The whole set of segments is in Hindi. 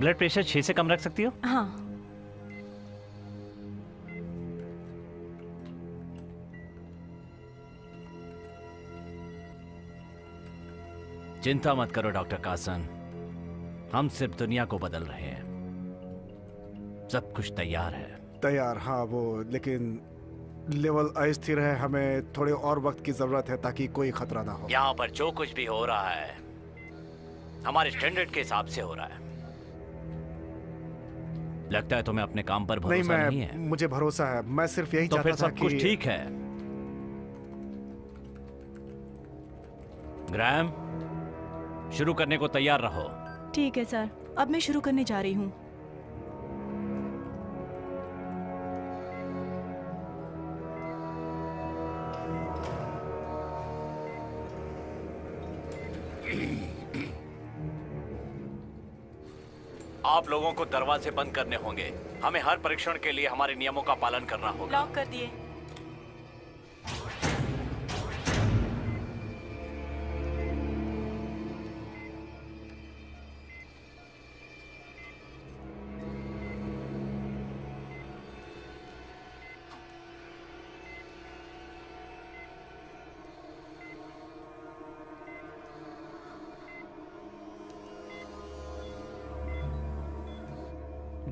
ब्लड प्रेशर 6 से कम रख सकती हो? हाँ। चिंता मत करो डॉक्टर कासन, हम सिर्फ दुनिया को बदल रहे हैं। सब कुछ तैयार है। तैयार, हाँ वो, लेकिन लेवल अस्थिर है, हमें थोड़े और वक्त की जरूरत है ताकि कोई खतरा ना हो। यहाँ पर जो कुछ भी हो रहा है हमारे स्टैंडर्ड के हिसाब से हो रहा है। लगता है तुम्हें अपने काम पर भरोसा नहीं है। मुझे भरोसा है, मैं सिर्फ यही तो चाहता फिर था सब कुछ ठीक है। ग्रैम, शुरू करने को तैयार रहो। ठीक है सर, अब मैं शुरू करने जा रही हूँ। आप लोगों को दरवाजे बंद करने होंगे। हमें हर परीक्षण के लिए हमारे नियमों का पालन करना होगा। लॉक कर दिए।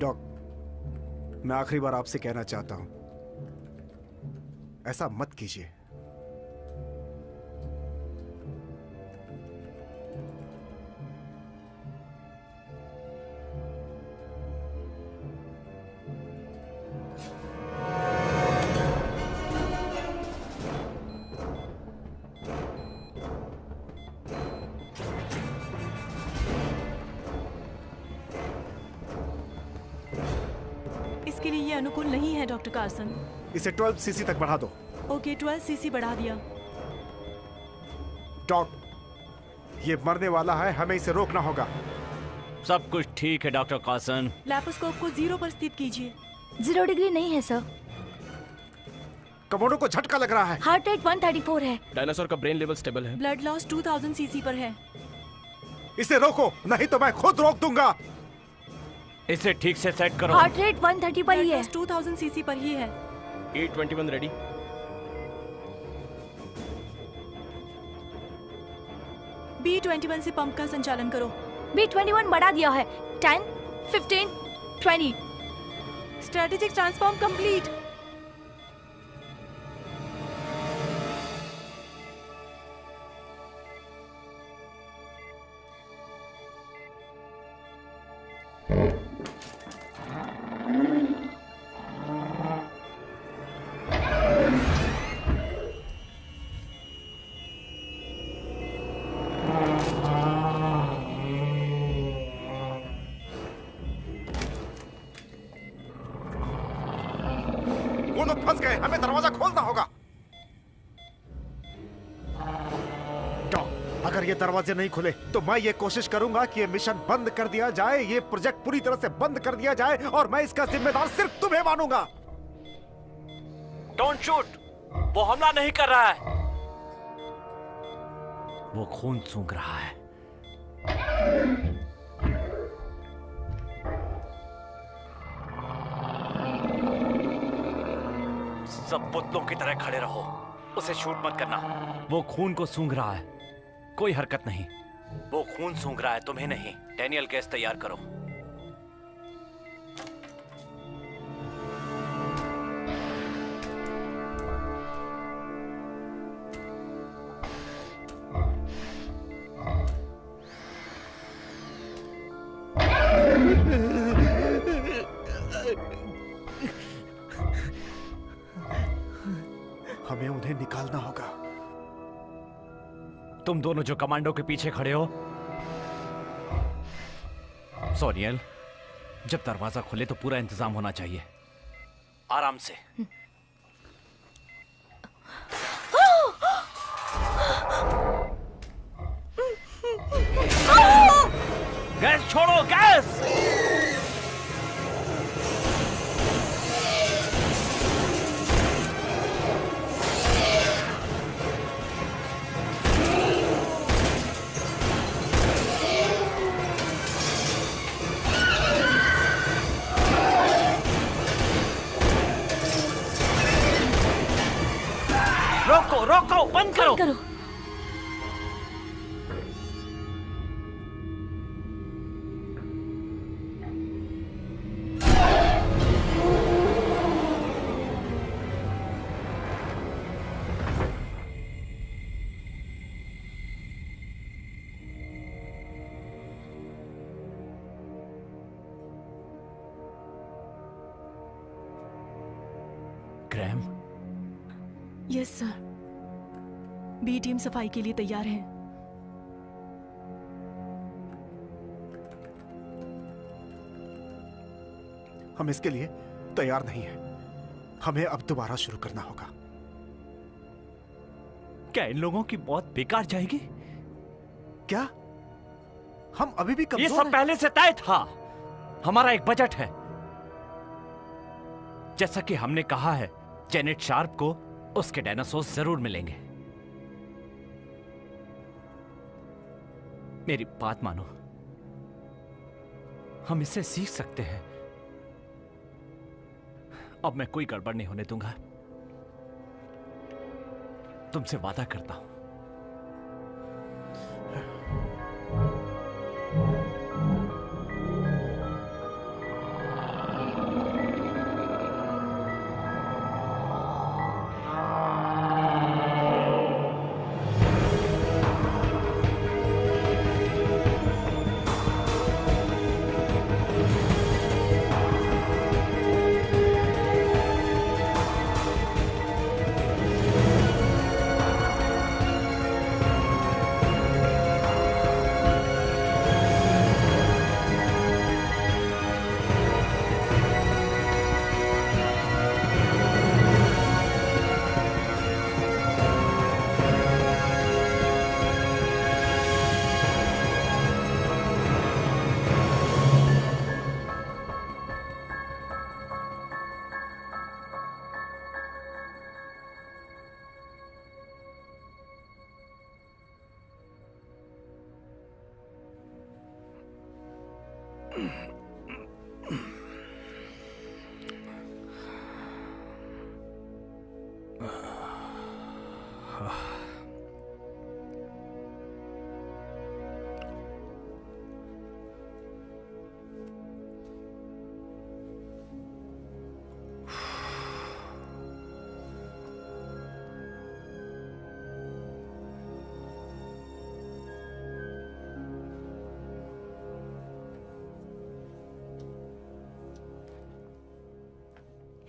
डॉक, मैं आखिरी बार आपसे कहना चाहता हूं, ऐसा मत कीजिए। इसके लिए ये अनुकूल नहीं है डॉक्टर कार्सन। इसे 12 सीसी तक बढ़ा दो। ओके, 12 सीसी बढ़ा दिया। डॉक, ये मरने वाला है, हमें इसे रोकना होगा। सब कुछ ठीक है डॉक्टर कार्सन। लैप्रोस्कोप को 0 पर स्थित कीजिए। 0 डिग्री नहीं है सर। कमोडो को झटका लग रहा है। हार्ट रेट 134 है। डायनासोर का ब्रेन लेवल स्टेबल है। ब्लड लॉस 2000 सीसी पर है। इसे रोको, नहीं तो मैं खुद रोक दूंगा। इसे ठीक से सेट करो। हार्ट रेट 130 पर ही है। 2000 सीसी पर ही है। 821 रेडी। B21 से पंप का संचालन करो। B21 बढ़ा दिया है। 10, 15, 20। Strategic transform complete. वो लोग फंस गए, हमें दरवाजा खोलना होगा। डॉक, अगर ये दरवाजे नहीं खुले तो मैं ये कोशिश करूंगा कि ये मिशन बंद कर दिया जाए, ये प्रोजेक्ट पूरी तरह से बंद कर दिया जाए, और मैं इसका जिम्मेदार सिर्फ तुम्हें मानूंगा। डोंट शूट, वो हमला नहीं कर रहा है। वो खून सूंघ रहा है। सब पुतलों की तरह खड़े रहो, उसे शूट मत करना। वो खून को सूंघ रहा है, कोई हरकत नहीं। वो खून सूंघ रहा है, तुम्हें नहीं। डैनियल, गैस तैयार करो। हमें उन्हें निकालना होगा। तुम दोनों जो कमांडो के पीछे खड़े हो, सोनियल, जब दरवाजा खुले तो पूरा इंतजाम होना चाहिए। आराम से। गैस छोड़ो, गैस! रोको रोको, बंद करो। करो। ग्रैम, यस सर। बी टीम सफाई के लिए तैयार है। हम इसके लिए तैयार नहीं हैं। हमें अब दोबारा शुरू करना होगा। क्या इन लोगों की मौत बेकार जाएगी? क्या हम अभी भी ये कमजोर सब हैं? पहले से तय था। हमारा एक बजट है। जैसा कि हमने कहा है, जेनेट शार्प को उसके डायनासोर जरूर मिलेंगे। मेरी बात मानो, हम इससे सीख सकते हैं। अब मैं कोई गड़बड़ नहीं होने दूंगा। तुमसे वादा करता हूं।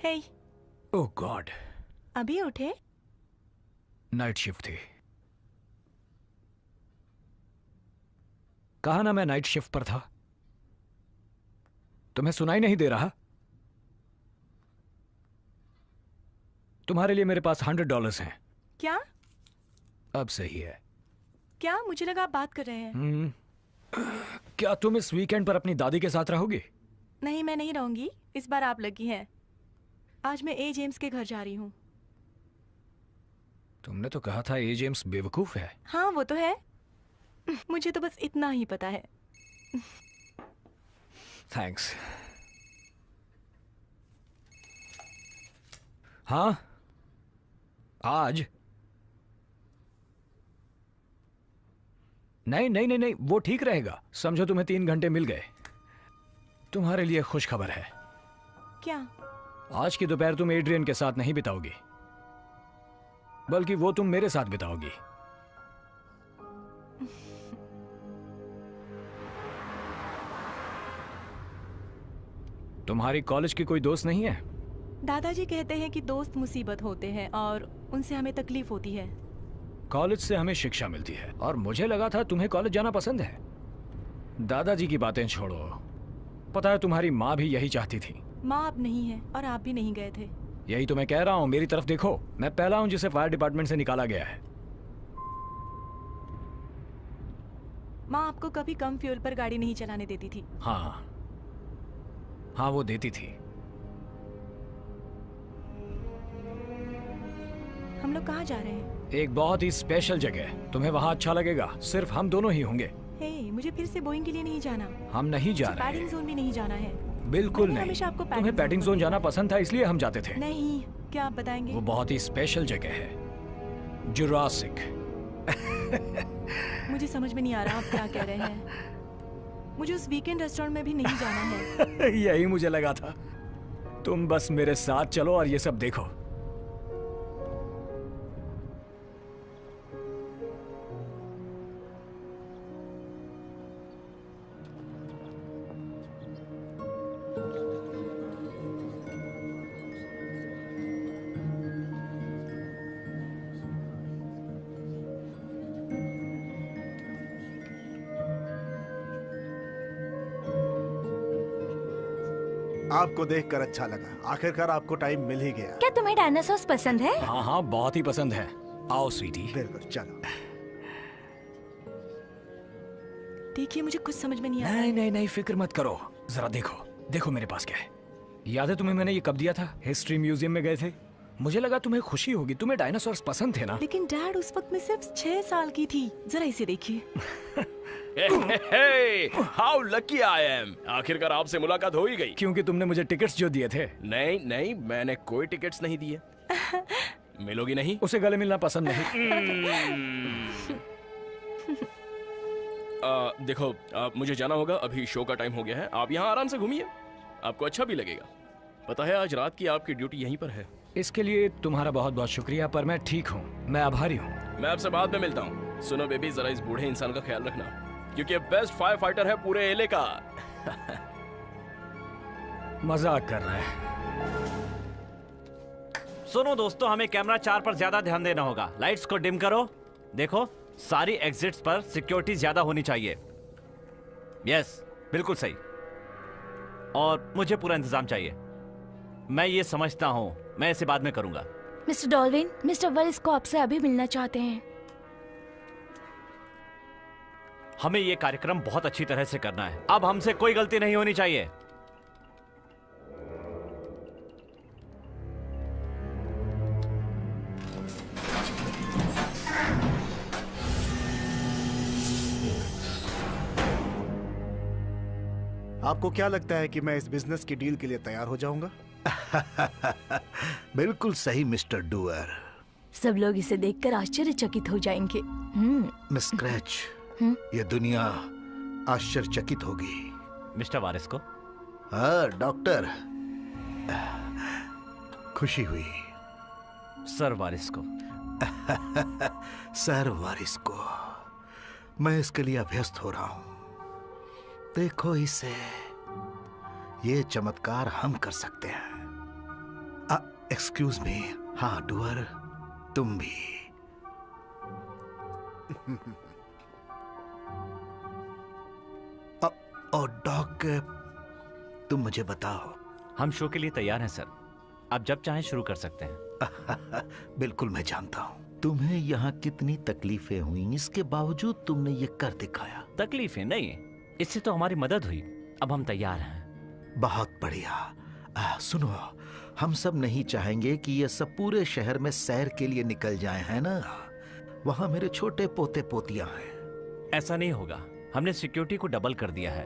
हे, ओह गॉड, अभी उठे? नाइट शिफ्ट थी। कहा ना मैं नाइट शिफ्ट पर था। तुम्हें सुनाई नहीं दे रहा? तुम्हारे लिए मेरे पास $100 हैं। क्या? अब सही है। क्या? मुझे लगा आप बात कर रहे हैं। क्या तुम इस वीकेंड पर अपनी दादी के साथ रहोगी? नहीं, मैं नहीं रहूंगी। इस बार आप लगी हैं। आज मैं ए जेम्स के घर जा रही हूँ। तुमने तो कहा था ए जेम्स बेवकूफ है। हाँ, वो तो है। मुझे तो बस इतना ही पता है। थैंक्स। हाँ, आज नहीं नहीं नहीं नहीं, वो ठीक रहेगा। समझो तुम्हें 3 घंटे मिल गए। तुम्हारे लिए खुश खबर है। क्या? आज की दोपहर तुम एड्रियन के साथ नहीं बिताओगी, बल्कि वो तुम मेरे साथ बिताओगी। तुम्हारी कॉलेज की कोई दोस्त नहीं है? दादाजी कहते हैं कि दोस्त मुसीबत होते हैं और उनसे हमें तकलीफ होती है। कॉलेज से हमें शिक्षा मिलती है, और मुझे लगा था तुम्हें कॉलेज जाना पसंद है। दादाजी की बातें छोड़ो, पता है तुम्हारी माँ भी यही चाहती थी। माँ अब नहीं है और आप भी नहीं गए थे। यही तो मैं कह रहा हूँ, मेरी तरफ देखो। मैं पहला हूँ जिसे फायर डिपार्टमेंट से निकाला गया है। माँ आपको कभी कम फ्यूल पर गाड़ी नहीं चलाने देती थी। हाँ हाँ, वो देती थी। हम लोग कहाँ जा रहे हैं? एक बहुत ही स्पेशल जगह। तुम्हें वहाँ अच्छा लगेगा। सिर्फ हम दोनों ही होंगे। हे, मुझे फिर से बोइंग के लिए नहीं जाना। हम नहीं जा रहे। पैडिंग जोन भी नहीं जाना है। बिल्कुल मैंने नहीं। हमेशा आपको तुम्हें पैडिंग जोन जाना पसंद था, इसलिए हम जाते थे। नहीं, क्या आप बताएंगे? वो बहुत ही स्पेशल जगह है। जुरासिक। मुझे समझ में नहीं आ रहा आप क्या कह रहे हैं। मुझे उस वीकेंड रेस्टोरेंट में भी नहीं जाना है। यही मुझे लगा था। तुम बस मेरे साथ चलो और ये सब देखो। आपको देखकर अच्छा लगा। आखिरकार आपको टाइम मिल ही गया। क्या तुम्हें डायनासोर्स पसंद है? हाँ हाँ, बहुत ही पसंद है। आओ स्वीटी। बिल्कुल, चलो। देखिए मुझे कुछ समझ में नहीं आ रहा। नहीं नहीं नहीं, फिक्र मत करो। जरा देखो, देखो मेरे पास क्या है। याद है तुम्हें मैंने ये कब दिया था? हिस्ट्री म्यूजियम में गए थे। मुझे लगा तुम्हें खुशी होगी, तुम्हें डायनासोर्स पसंद थे ना। लेकिन डैड उस वक्त मैं सिर्फ 6 साल की थी। जरा इसे देखिए। How lucky I am. आखिरकार आपसे मुलाकात हो ही गई। क्योंकि तुमने मुझे टिकट्स जो दिए थे। नहीं नहीं, मैंने कोई टिकट्स नहीं दिए। मिलोगी नहीं? उसे गले मिलना पसंद नहीं। देखो, मुझे जाना होगा। अभी शो का टाइम हो गया है। आप यहाँ आराम से घूमिए, आपको अच्छा भी लगेगा। पता है आज रात की आपकी ड्यूटी यहीं पर है। इसके लिए तुम्हारा बहुत बहुत शुक्रिया, पर मैं ठीक हूँ, मैं आभारी हूँ। मैं आपसे बाद में मिलता हूँ। सुनो बेबी, जरा इस बूढ़े इंसान का ख्याल रखना, क्योंकि बेस्ट फायर फाइटर है पूरे एले का। मजाक कर रहा है। सुनो दोस्तों, हमें कैमरा 4 पर ज्यादा ध्यान देना होगा। लाइट्स को डिम करो। देखो, सारी एग्जिट्स पर सिक्योरिटी ज्यादा होनी चाहिए। यस, बिल्कुल सही। और मुझे पूरा इंतजाम चाहिए। मैं ये समझता हूँ, मैं इसे बाद में करूंगा। मिस्टर डॉल्विन, मिस्टर वरिस को आपसे अभी मिलना चाहते हैं। हमें ये कार्यक्रम बहुत अच्छी तरह से करना है। अब हमसे कोई गलती नहीं होनी चाहिए। आपको क्या लगता है कि मैं इस बिजनेस की डील के लिए तैयार हो जाऊंगा? बिल्कुल सही मिस्टर डूअर। सब लोग इसे देखकर आश्चर्यचकित हो जाएंगे। मिस स्क्रैच, ये दुनिया आश्चर्यचकित होगी। मिस्टर वारिस को। हाँ डॉक्टर, खुशी हुई। सर वारिस को। सर वारिस को। मैं इसके लिए अभ्यस्त हो रहा हूं। देखो इसे, ये चमत्कार हम कर सकते हैं। Excuse me. हाँ डूअर, तुम भी। और डॉक, तुम मुझे बताओ। हम शो के लिए तैयार हैं सर। आप जब चाहें शुरू कर सकते हैं। बिल्कुल, मैं जानता हूँ तुम्हें यहाँ कितनी तकलीफें हुई, इसके बावजूद तुमने ये कर दिखाया। तकलीफें नहीं, इससे तो हमारी मदद हुई। अब हम तैयार हैं। बहुत बढ़िया। सुनो, हम सब नहीं चाहेंगे कि ये सब पूरे शहर में सैर के लिए निकल जाएं, है ना? वहाँ मेरे छोटे पोते पोतियां हैं। ऐसा नहीं होगा। हमने सिक्योरिटी को डबल कर दिया है।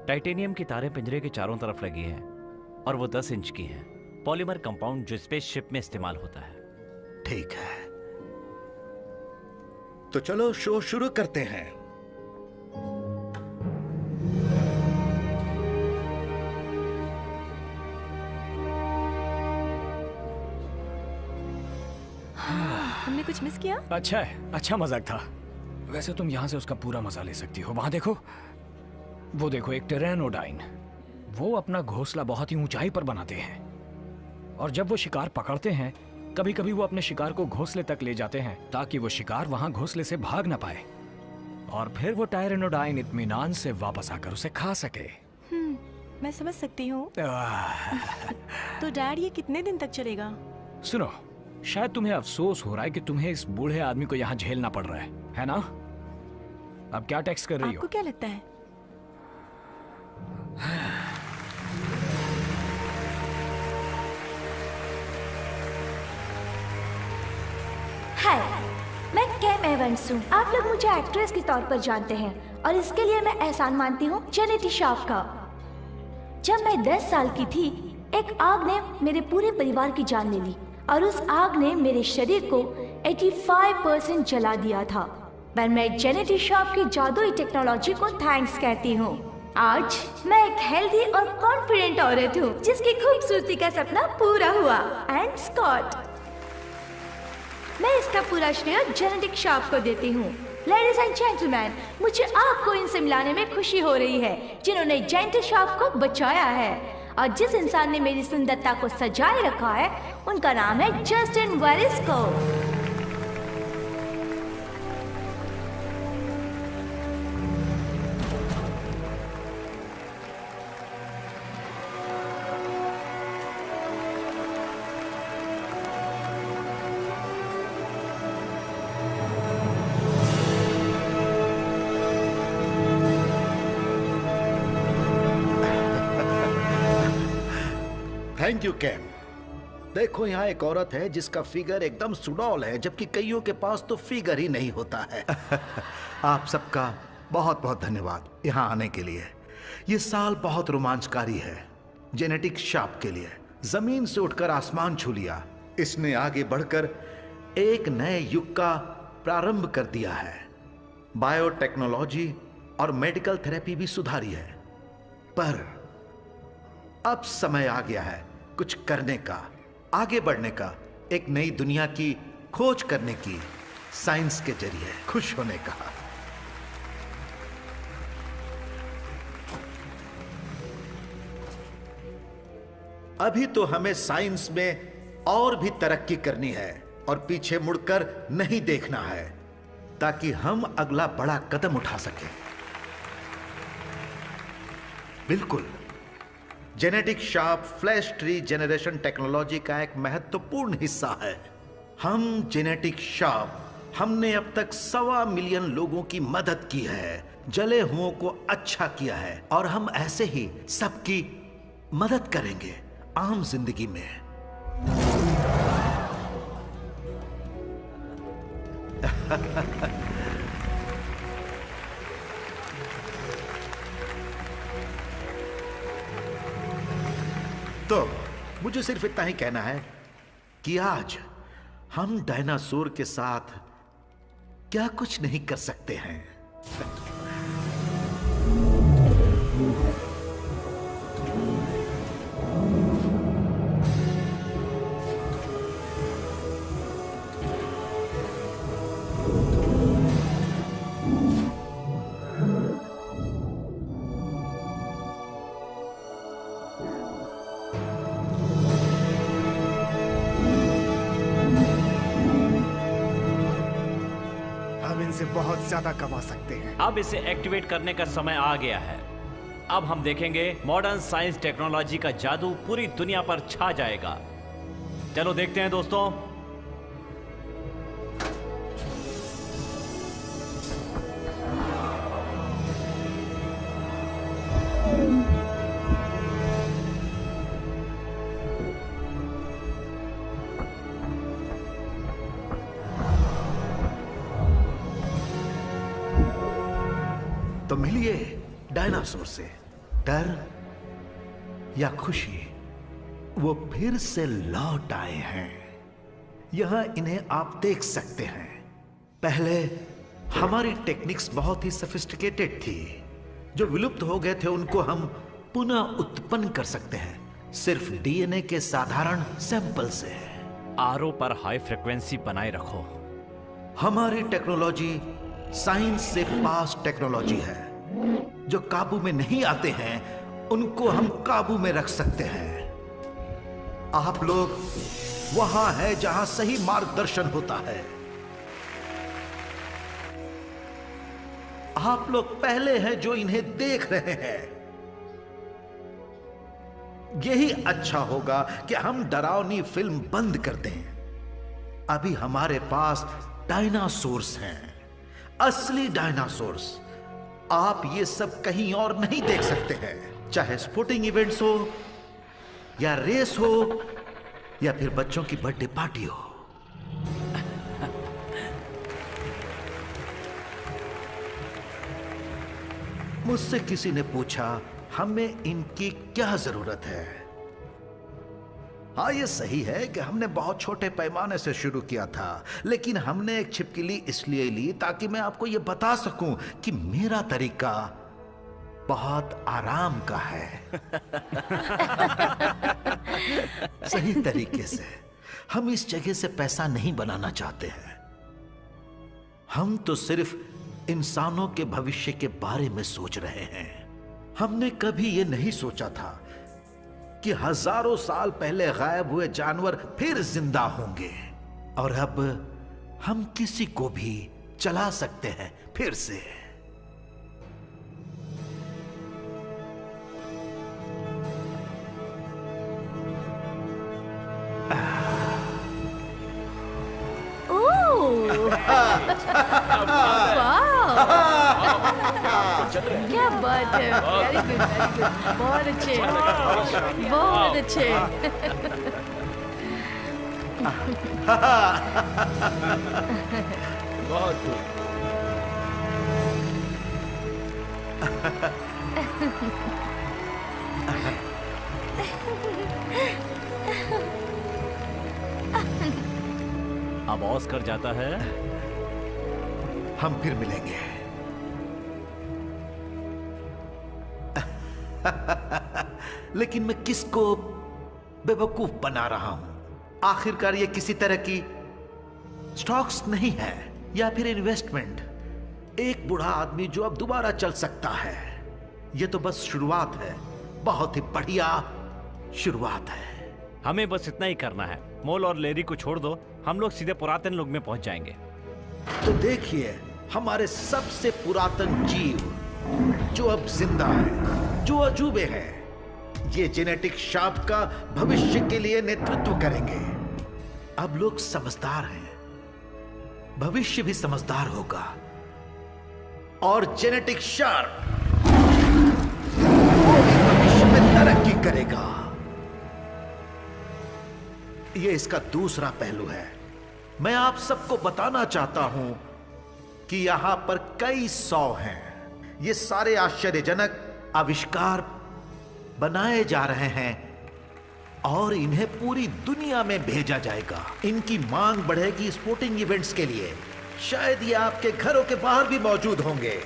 टाइटेनियम की तारें पिंजरे के चारों तरफ लगी हैं और वो 10 इंच की हैं। पॉलीमर कंपाउंड जो स्पेसशिप में इस्तेमाल होता है। ठीक है, तो चलो शो शुरू करते हैं। हमने कुछ मिस किया? अच्छा है, अच्छा मजाक था। वैसे तुम यहाँ से उसका पूरा मजा ले सकती हो। वहां देखो, वो देखो, एक टेरेनोडाइन। वो अपना घोंसला बहुत ही ऊंचाई पर बनाते हैं और जब वो शिकार पकड़ते हैं, कभी कभी वो अपने शिकार को घोंसले तक ले जाते हैं ताकि वो शिकार वहां घोंसले से भाग ना पाए और फिर वो टेरेनोडाइन इत्मीनान से वापस आकर उसे खा सके। मैं समझ सकती हूँ। तो डैड, ये कितने दिन तक चलेगा? सुनो, शायद तुम्हें अफसोस हो रहा है कि तुम्हें इस बूढ़े आदमी को यहाँ झेलना पड़ रहा है ना? अब क्या टेक्स्ट कर रही हो? आपको क्या लगता है? हाय, मैं कैम एवंस हूँ। आप लोग मुझे एक्ट्रेस के तौर पर जानते हैं और इसके लिए मैं एहसान मानती हूँ चैरिटी श्रॉफ का। जब मैं 10 साल की थी, एक आग ने मेरे पूरे परिवार की जान ले ली और उस आग ने मेरे शरीर को 85% जला दिया था। पर मैं जेनेटिक शॉप की जादुई टेक्नोलॉजी को थैंक्स कहती हूँ। आज मैं एक हेल्दी और कॉन्फिडेंट औरत हूँ जिसकी खूबसूरती का सपना पूरा हुआ। एंड स्कॉट, मैं इसका पूरा श्रेय जेनेटिक शॉप को देती हूँ। लेडीज एंड जेंटलमैन, मुझे आपको इनसे मिलाने में खुशी हो रही है जिन्होंने जेनेटिक शॉप को बचाया है। और जिस इंसान ने मेरी सुंदरता को सजाए रखा है उनका नाम है Justin Verisco. Thank you Cam. देखो यहाँ एक औरत है जिसका फिगर एकदम सुडौल है, जबकि कईयों के पास तो फिगर ही नहीं होता है। आप सबका बहुत बहुत धन्यवाद यहाँ आने के लिए। ये साल बहुत रोमांचकारी है जेनेटिक शॉप के लिए। जमीन से उठकर आसमान छू लिया। इसने आगे बढ़कर एक नए युग का प्रारंभ कर दिया है। बायोटेक्नोलॉजी और मेडिकल थेरेपी भी सुधारी है। पर अब समय आ गया है कुछ करने का, आगे बढ़ने का, एक नई दुनिया की खोज करने की, साइंस के जरिए खुश होने का। अभी तो हमें साइंस में और भी तरक्की करनी है और पीछे मुड़कर नहीं देखना है ताकि हम अगला बड़ा कदम उठा सकें। बिल्कुल, genetic shop flash tree generation technology का एक महत्वपूर्ण हिस्सा है। हम जेनेटिक शॉप, हमने अब तक 1.25 मिलियन लोगों की मदद की है, जले हुओं को अच्छा किया है और हम ऐसे ही सबकी मदद करेंगे आम जिंदगी में। तो मुझे सिर्फ इतना ही कहना है कि आज हम डायनासोर के साथ क्या कुछ नहीं कर सकते हैं। बहुत ज्यादा कमा सकते हैं। अब इसे एक्टिवेट करने का समय आ गया है। अब हम देखेंगे मॉडर्न साइंस टेक्नोलॉजी का जादू पूरी दुनिया पर छा जाएगा। चलो देखते हैं दोस्तों। तो मिलिए डायनासोर से। डर या खुशी, वो फिर से लौट आए हैं। यहां इन्हें आप देख सकते हैं। पहले हमारी टेक्निक्स बहुत ही सोफिस्टिकेटेड थी। जो विलुप्त हो गए थे उनको हम पुनः उत्पन्न कर सकते हैं सिर्फ डीएनए के साधारण सैंपल से। आरओ पर हाई फ्रिक्वेंसी बनाए रखो। हमारी टेक्नोलॉजी साइंस से पास टेक्नोलॉजी है। जो काबू में नहीं आते हैं उनको हम काबू में रख सकते हैं। आप लोग वहां हैं जहां सही मार्गदर्शन होता है। आप लोग पहले हैं जो इन्हें देख रहे हैं। यही अच्छा होगा कि हम डरावनी फिल्म बंद कर दें। अभी हमारे पास डायनासोर्स हैं, असली डायनासोर्स। आप ये सब कहीं और नहीं देख सकते हैं, चाहे स्पोर्टिंग इवेंट्स हो या रेस हो या फिर बच्चों की बर्थडे पार्टी हो। मुझसे किसी ने पूछा हमें इनकी क्या जरूरत है। हाँ, ये सही है कि हमने बहुत छोटे पैमाने से शुरू किया था, लेकिन हमने एक छिपकली इसलिए ली ताकि मैं आपको ये बता सकूं कि मेरा तरीका बहुत आराम का है। सही तरीके से। हम इस जगह से पैसा नहीं बनाना चाहते हैं। हम तो सिर्फ इंसानों के भविष्य के बारे में सोच रहे हैं। हमने कभी ये नहीं सोचा था कि हजारों साल पहले गायब हुए जानवर फिर जिंदा होंगे, और अब हम किसी को भी चला सकते हैं फिर से। क्या बात है, वेरी गुड वेरी गुड, बहुत अच्छे बहुत अच्छे। बहुत खूब। अब ऑस्कर जाता है। हम फिर मिलेंगे। लेकिन मैं किसको बेवकूफ बना रहा हूं? आखिरकार ये किसी तरह की स्टॉक्स नहीं है या फिर इन्वेस्टमेंट। एक बूढ़ा आदमी जो अब दोबारा चल सकता है। ये तो बस शुरुआत है, बहुत ही बढ़िया शुरुआत है। हमें बस इतना ही करना है। मोल और लेरी को छोड़ दो, हम लोग सीधे पुरातन युग में पहुंच जाएंगे। तो देखिए, हमारे सबसे पुरातन जीव जो अब जिंदा है, जो अजूबे हैं, ये जेनेटिक शाप का भविष्य के लिए नेतृत्व करेंगे। अब लोग समझदार हैं, भविष्य भी समझदार होगा, और जेनेटिक शार्प वो भी भविष्य में तरक्की करेगा। ये इसका दूसरा पहलू है। मैं आप सबको बताना चाहता हूं कि यहां पर कई 100 हैं। ये सारे आश्चर्यजनक आविष्कार बनाए जा रहे हैं और इन्हें पूरी दुनिया में भेजा जाएगा। इनकी मांग बढ़ेगी स्पोर्टिंग इवेंट्स के लिए। शायद ये आपके घरों के बाहर भी मौजूद होंगे।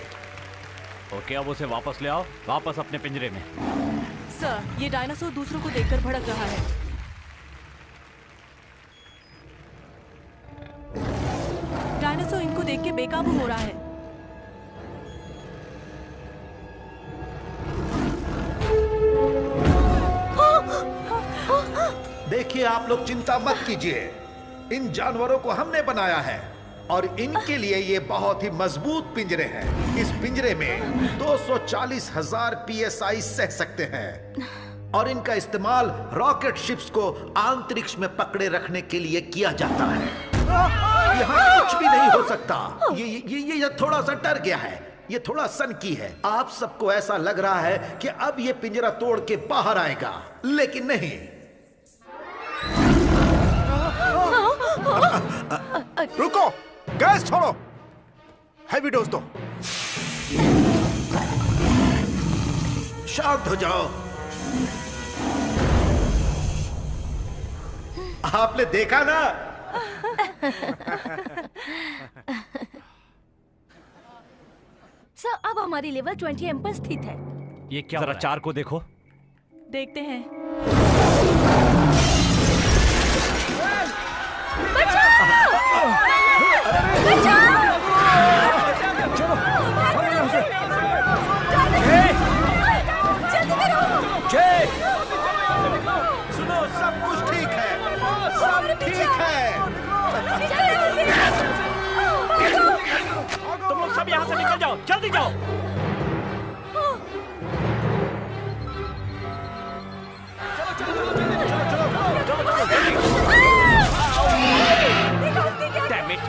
ओके, अब उसे वापस ले आओ, वापस अपने पिंजरे में। सर, ये डायनासोर दूसरों को देखकर भड़क रहा है। डायनासोर इनको देख के बेकाबू हो रहा है। देखिए, आप लोग चिंता मत कीजिए। इन जानवरों को हमने बनाया है और इनके लिए ये बहुत ही मजबूत पिंजरे हैं। इस पिंजरे में 240,000 PSI सह सकते हैं और इनका इस्तेमाल रॉकेट शिप्स को अंतरिक्ष में पकड़े रखने के लिए किया जाता है। यहाँ कुछ भी नहीं हो सकता। ये थोड़ा सा डर गया है, ये थोड़ा सनकी है। आप सबको ऐसा लग रहा है कि अब ये पिंजरा तोड़ के बाहर आएगा, लेकिन नहीं। रुको, गैस छोड़ो, हैवी डोज दो। शांत हो जाओ। आपने देखा ना? सर, अब हमारी लेवल 20 एम पर स्थित है। ये क्या? जरा चार को देखो। देखते हैं। सुनो, सब कुछ ठीक है, सब ठीक है। तुम लोग सब यहाँ से निकल जाओ, जल्दी जाओ। Damn it!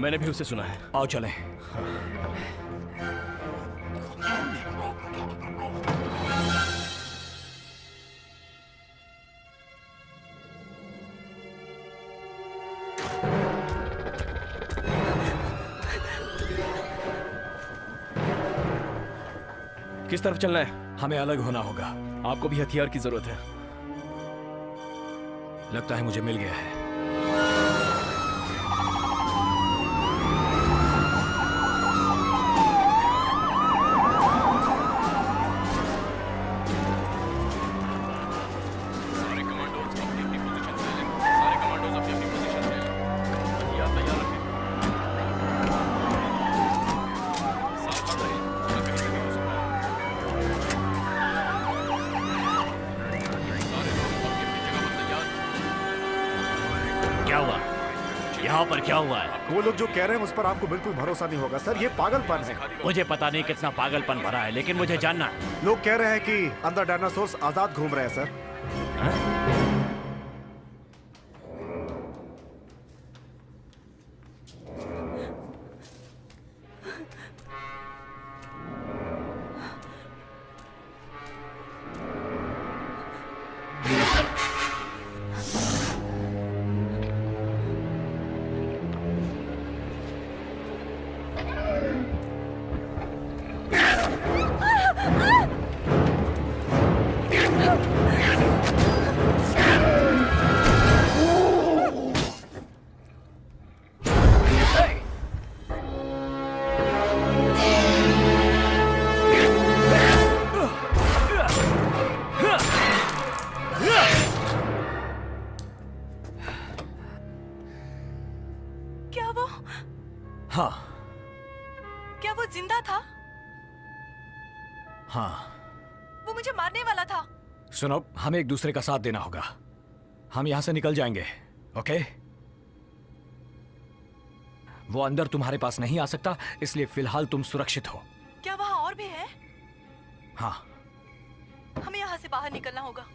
मैंने भी उसे सुना है। आओ चलें। किस तरफ चलना है? हमें अलग होना होगा। आपको भी हथियार की जरूरत है। लगता है मुझे मिल गया है। सारे कमांडोज अपनी अपनी पोजीशन से लें। सारे कमांडोज अपनी अपनी पोजीशन से लें। हथियार तैयार रखें। सावधान रहें, यहाँ कहीं भी हो सकता है। सारे लोग अपनी अपनी जगह पर तैयार। क्या हुआ? यहाँ पर क्या हुआ है? वो लोग जो कह रहे हैं उस पर आपको बिल्कुल भरोसा नहीं होगा सर, ये पागलपन है। मुझे पता नहीं कितना पागलपन भरा है, लेकिन मुझे जानना है। लोग कह रहे हैं कि अंदर डायनासोर्स आजाद घूम रहे हैं सर। क्या वो हाँ क्या वो जिंदा था? हाँ। वो मुझे मारने वाला था। सुनो, हमें एक दूसरे का साथ देना होगा। हम यहां से निकल जाएंगे, ओके? वो अंदर तुम्हारे पास नहीं आ सकता, इसलिए फिलहाल तुम सुरक्षित हो। क्या वहाँ और भी है? हाँ। हमें यहाँ से बाहर निकलना होगा।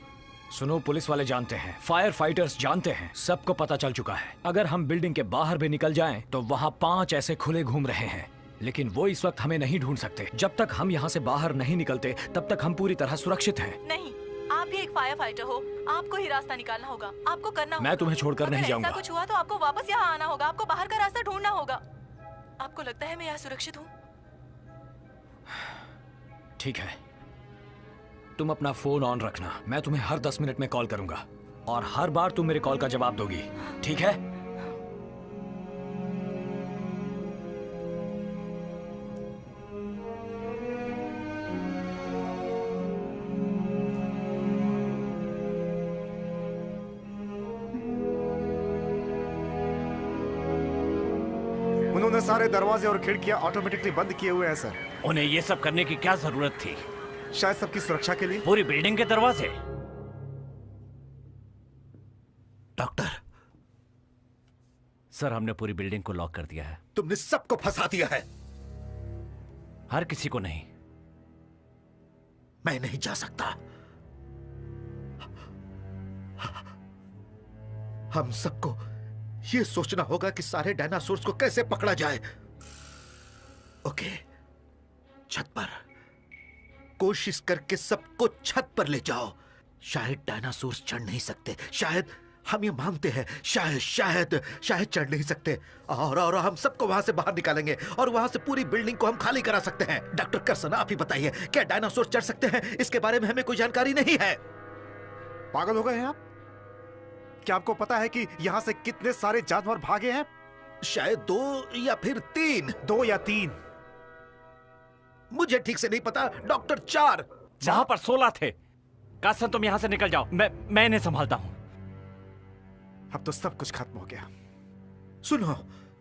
सुनो, पुलिस वाले जानते हैं, फायर फाइटर्स जानते हैं, सबको पता चल चुका है। अगर हम बिल्डिंग के बाहर भी निकल जाएं, तो वहाँ 5 ऐसे खुले घूम रहे हैं, लेकिन वो इस वक्त हमें नहीं ढूंढ सकते। जब तक हम यहाँ से बाहर नहीं निकलते, तब तक हम पूरी तरह सुरक्षित हैं। नहीं, आप भी एक फायर फाइटर हो, आपको ही रास्ता निकालना होगा, आपको करना होगा। मैं तुम्हें छोड़कर नहीं अगर जाऊंगा। ऐसा कुछ हुआ तो आपको वापस यहाँ आना होगा, आपको बाहर का रास्ता ढूंढना होगा। आपको लगता है मैं यहाँ सुरक्षित हूँ? ठीक है, तुम अपना फोन ऑन रखना। मैं तुम्हें हर 10 मिनट में कॉल करूंगा और हर बार तुम मेरे कॉल का जवाब दोगी, ठीक है? उन्होंने सारे दरवाजे और खिड़कियां ऑटोमेटिकली बंद किए हुए हैं सर। उन्हें ये सब करने की क्या जरूरत थी? शायद सबकी सुरक्षा के लिए। पूरी बिल्डिंग के दरवाजे? डॉक्टर, सर, हमने पूरी बिल्डिंग को लॉक कर दिया है। तुमने सबको फंसा दिया है। हर किसी को नहीं। मैं नहीं जा सकता। हम सबको ये सोचना होगा कि सारे डायनासोर्स को कैसे पकड़ा जाए। ओके, छत पर कोशिश करके सबको छत पर ले जाओ। शायद डायनासोर्स चढ़ नहीं सकते, शायद हम ये मानते हैं, शायद चढ़ नहीं सकते, और हम सबको वहां से बाहर निकालेंगे और वहां से पूरी बिल्डिंग को हम खाली करा सकते हैं। डॉक्टर कर्सन, आप ही बताइए, क्या डायनासोर चढ़ सकते हैं? इसके बारे में हमें कोई जानकारी नहीं है। पागल हो गए हैं आप? क्या आपको पता है कि यहाँ से कितने सारे जानवर भागे हैं? शायद 2 या फिर 3। 2 या 3, मुझे ठीक से नहीं पता। डॉक्टर 4। जहां पर 16 थे। कासन, तुम यहां से निकल जाओ, मैं इन्हें संभालता हूं। अब तो सब कुछ खत्म हो गया। सुनो,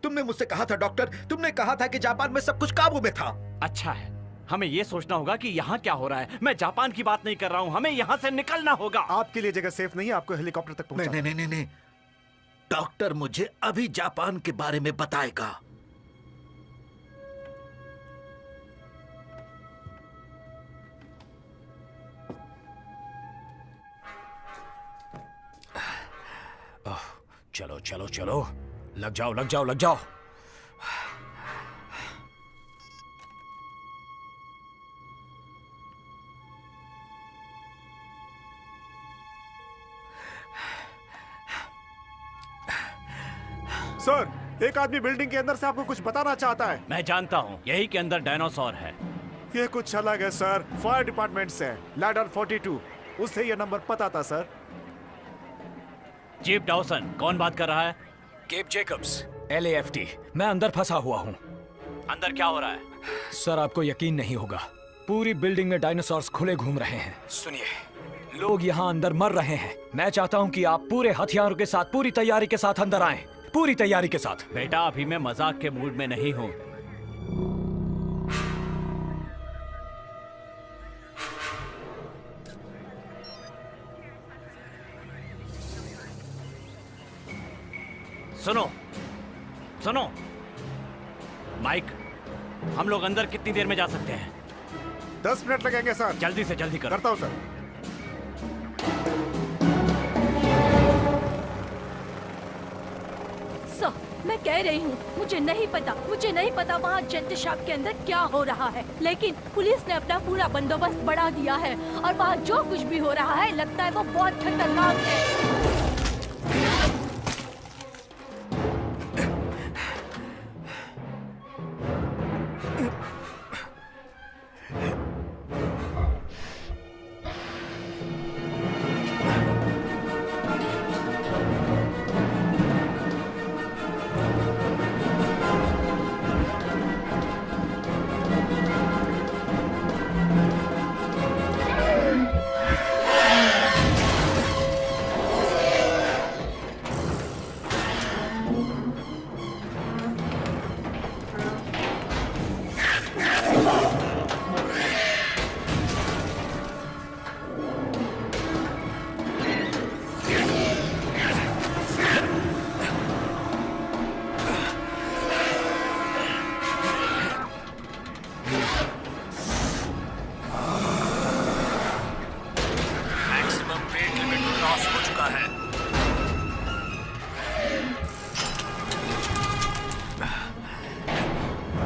तुमने मुझसे कहा था डॉक्टर, तुमने कहा था कि जापान में सब कुछ काबू में था। अच्छा है, हमें यह सोचना होगा कि यहाँ क्या हो रहा है। मैं जापान की बात नहीं कर रहा हूँ, हमें यहाँ से निकलना होगा। आपके लिए जगह सेफ नहीं है, आपको हेलीकॉप्टर तक पहुंचाना। नहीं, डॉक्टर मुझे अभी जापान के बारे में बताएगा। चलो, लग जाओ। सर, एक आदमी बिल्डिंग के अंदर से आपको कुछ बताना चाहता है। मैं जानता हूँ, यही के अंदर डायनासोर है। ये कुछ अलग है सर, फायर डिपार्टमेंट से, लैडर 42, उससे ये नंबर पता था सर। चीफ डॉसन, कौन बात कर रहा है? Cape Jacobs, LAFT। मैं अंदर फंसा हुआ हूँ। अंदर क्या हो रहा है? सर, आपको यकीन नहीं होगा, पूरी बिल्डिंग में डायनासोर्स खुले घूम रहे हैं। सुनिए, लोग यहाँ अंदर मर रहे हैं। मैं चाहता हूँ कि आप पूरे हथियारों के साथ, पूरी तैयारी के साथ अंदर आएं, पूरी तैयारी के साथ। बेटा, अभी मैं मजाक के मूड में नहीं हूँ। सुनो सुनो माइक, हम लोग अंदर कितनी देर में जा सकते हैं? 10 मिनट लगेंगे सर। जल्दी से जल्दी करो। करता हूँ सर। सर, मैं कह रही हूँ, मुझे नहीं पता वहाँ जेनेटी शॉप के अंदर क्या हो रहा है, लेकिन पुलिस ने अपना पूरा बंदोबस्त बढ़ा दिया है और वहाँ जो कुछ भी हो रहा है लगता है वो बहुत खतरनाक है।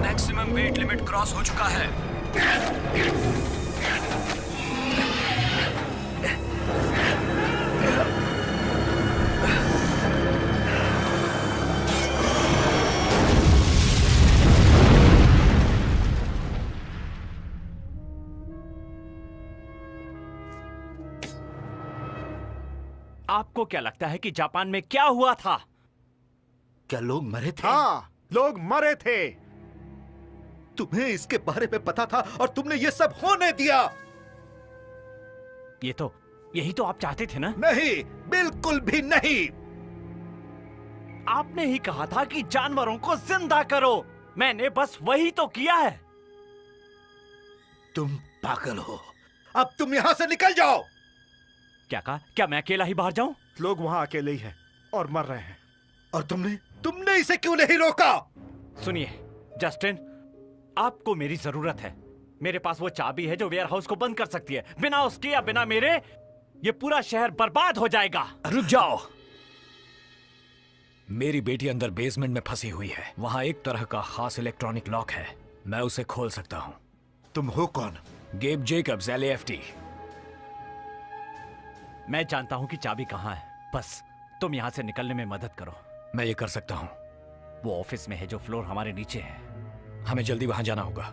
मैक्सिमम वेट लिमिट क्रॉस हो चुका है। आपको क्या लगता है कि जापान में क्या हुआ था? क्या लोग मरे थे? हाँ, लोग मरे थे। तुम्हें इसके बारे में पता था और तुमने ये सब होने दिया। यही तो आप चाहते थे ना? नहीं, बिल्कुल भी नहीं। आपने ही कहा था कि जानवरों को जिंदा करो। मैंने बस वही तो किया है। तुम पागल हो। अब तुम यहां से निकल जाओ। क्या कहा? क्या मैं अकेला ही बाहर जाऊं? लोग वहां अकेले ही हैं और मर रहे हैं। और तुमने इसे क्यों नहीं रोका? सुनिए जस्टिन, आपको मेरी जरूरत है। मेरे पास वो चाबी है जो वेयरहाउस को बंद कर सकती है। बिना उसके या बिना मेरे ये पूरा शहर बर्बाद हो जाएगा। रुक जाओ। मेरी बेटी अंदर बेसमेंट में फंसी हुई है। वहां एक तरह का खास इलेक्ट्रॉनिक लॉक है, मैं उसे खोल सकता हूं। तुम हो कौन? गेब जेकब्स, LAFT। मैं जानता हूं कि चाबी कहां है, बस तुम यहां से निकलने में मदद करो। मैं ये कर सकता हूं। वो ऑफिस में है जो फ्लोर हमारे नीचे है। हमें जल्दी वहां जाना होगा।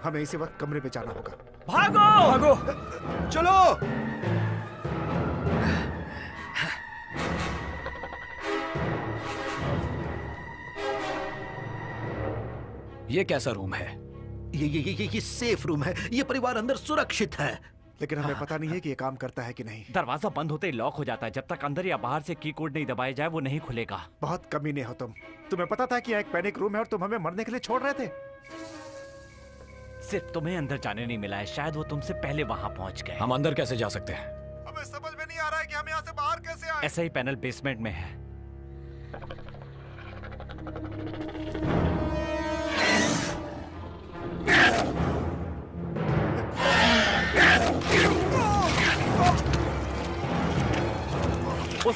हमें इसी वक्त कमरे पे जाना होगा। भागो भागो, चलो। ये कैसा रूम है? ये सेफ रूम है। ये परिवार अंदर सुरक्षित है। लेकिन हमें पता नहीं है कि ये काम करता है कि नहीं। दरवाजा बंद होते ही लॉक हो जाता है। जब तक अंदर या बाहर से की कोड नहीं दबाया जाए वो नहीं खुलेगा। बहुत कमीने हो तुम। तुम्हें पता था कि यहाँ एक पैनिक रूम है और तुम हमें मरने के लिए छोड़ रहे थे। सिर्फ तुम्हें अंदर जाने नहीं मिला है, शायद वो तुमसे पहले वहां पहुंच गए। हम अंदर कैसे जा सकते हैं? हमें समझ में नहीं आ रहा है कि हम यहाँ से बाहर कैसे आए। ऐसा ही पैनल बेसमेंट में है।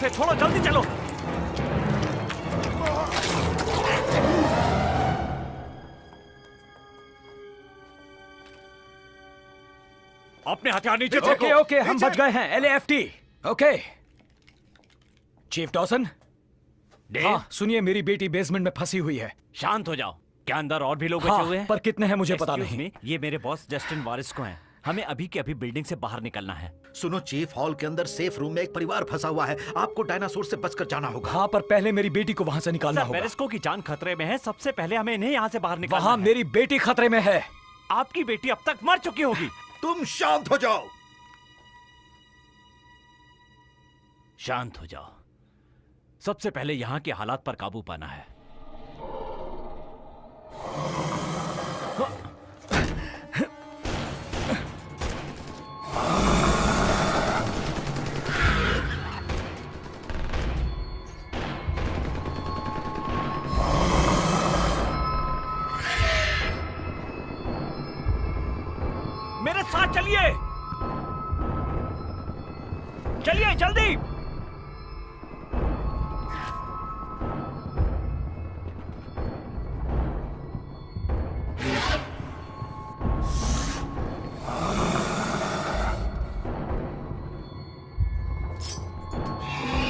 उसे, छोड़ो, जल्दी चलो। अपने हथियार नीचे फेंको। ओके ओके, हम बच गए हैं। LAFT। Okay chief Dawson. हाँ सुनिए, मेरी बेटी बेसमेंट में फंसी हुई है। शांत हो जाओ। क्या अंदर और भी लोग हाँ, बचे हुए हैं? पर कितने हैं मुझे पता Excuse नहीं। me, ये मेरे बॉस जस्टिन वारिस को हैं। हमें अभी के अभी बिल्डिंग से बाहर निकलना है। सुनो चीफ, हॉल के अंदर सेफ रूम में एक परिवार फंसा हुआ है। आपको डायनासोर से बचकर जाना होगा। हाँ, पर पहले मेरी बेटी को वहाँ से निकालना सर, होगा। वेरेस्को की जान खतरे में है। सबसे पहले हमें इन्हें यहाँ से बाहर निकालना वहाँ है। मेरी बेटी खतरे में है। आपकी बेटी अब तक मर चुकी होगी। तुम शांत हो जाओ। शांत हो जाओ। सबसे पहले यहाँ के हालात पर काबू पाना है। मेरे साथ चलिए, चलिए जल्दी।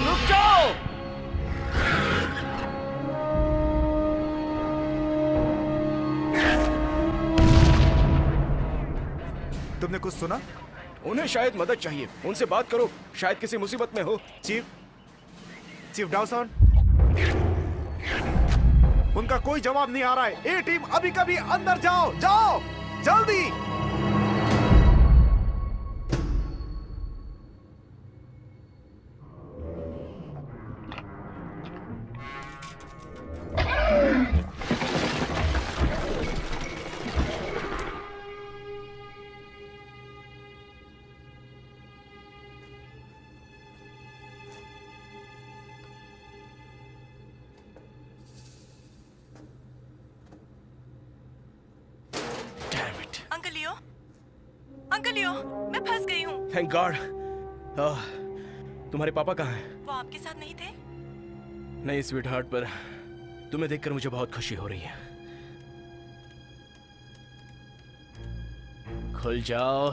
रुक जाओ। तुमने कुछ सुना? उन्हें शायद मदद चाहिए, उनसे बात करो, शायद किसी मुसीबत में हो। चीफ डॉसन, उनका कोई जवाब नहीं आ रहा है। ए टीम, अभी कभी अंदर जाओ, जाओ जल्दी। अंकल लियो, अंकल लियो, मैं फंस गई हूँ। Thank God. तुम्हारे पापा कहाँ हैं? वो आपके साथ नहीं थे? नहीं स्वीट हार्ट, पर तुम्हें देखकर मुझे बहुत खुशी हो रही है। खुल जाओ।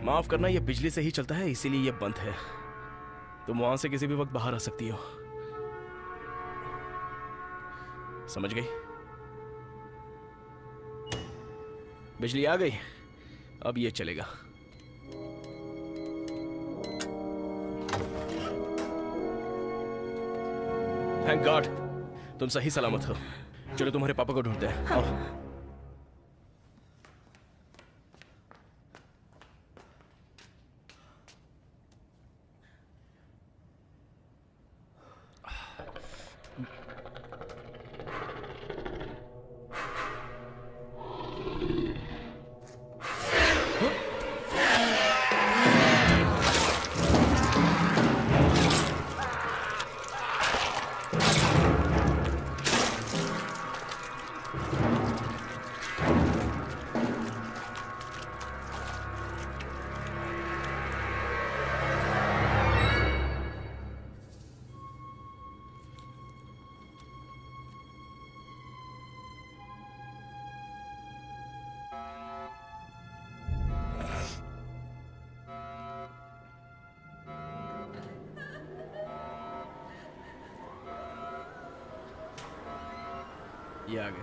माफ करना, ये बिजली से ही चलता है, इसीलिए ये बंद है। तुम वहां से किसी भी वक्त बाहर आ सकती हो। समझ गई? बिजली आ गई, अब ये चलेगा। थैंक गॉड, तुम सही सलामत हो। चलो तुम्हारे पापा को ढूंढते हैं। आओ। ये आ गए।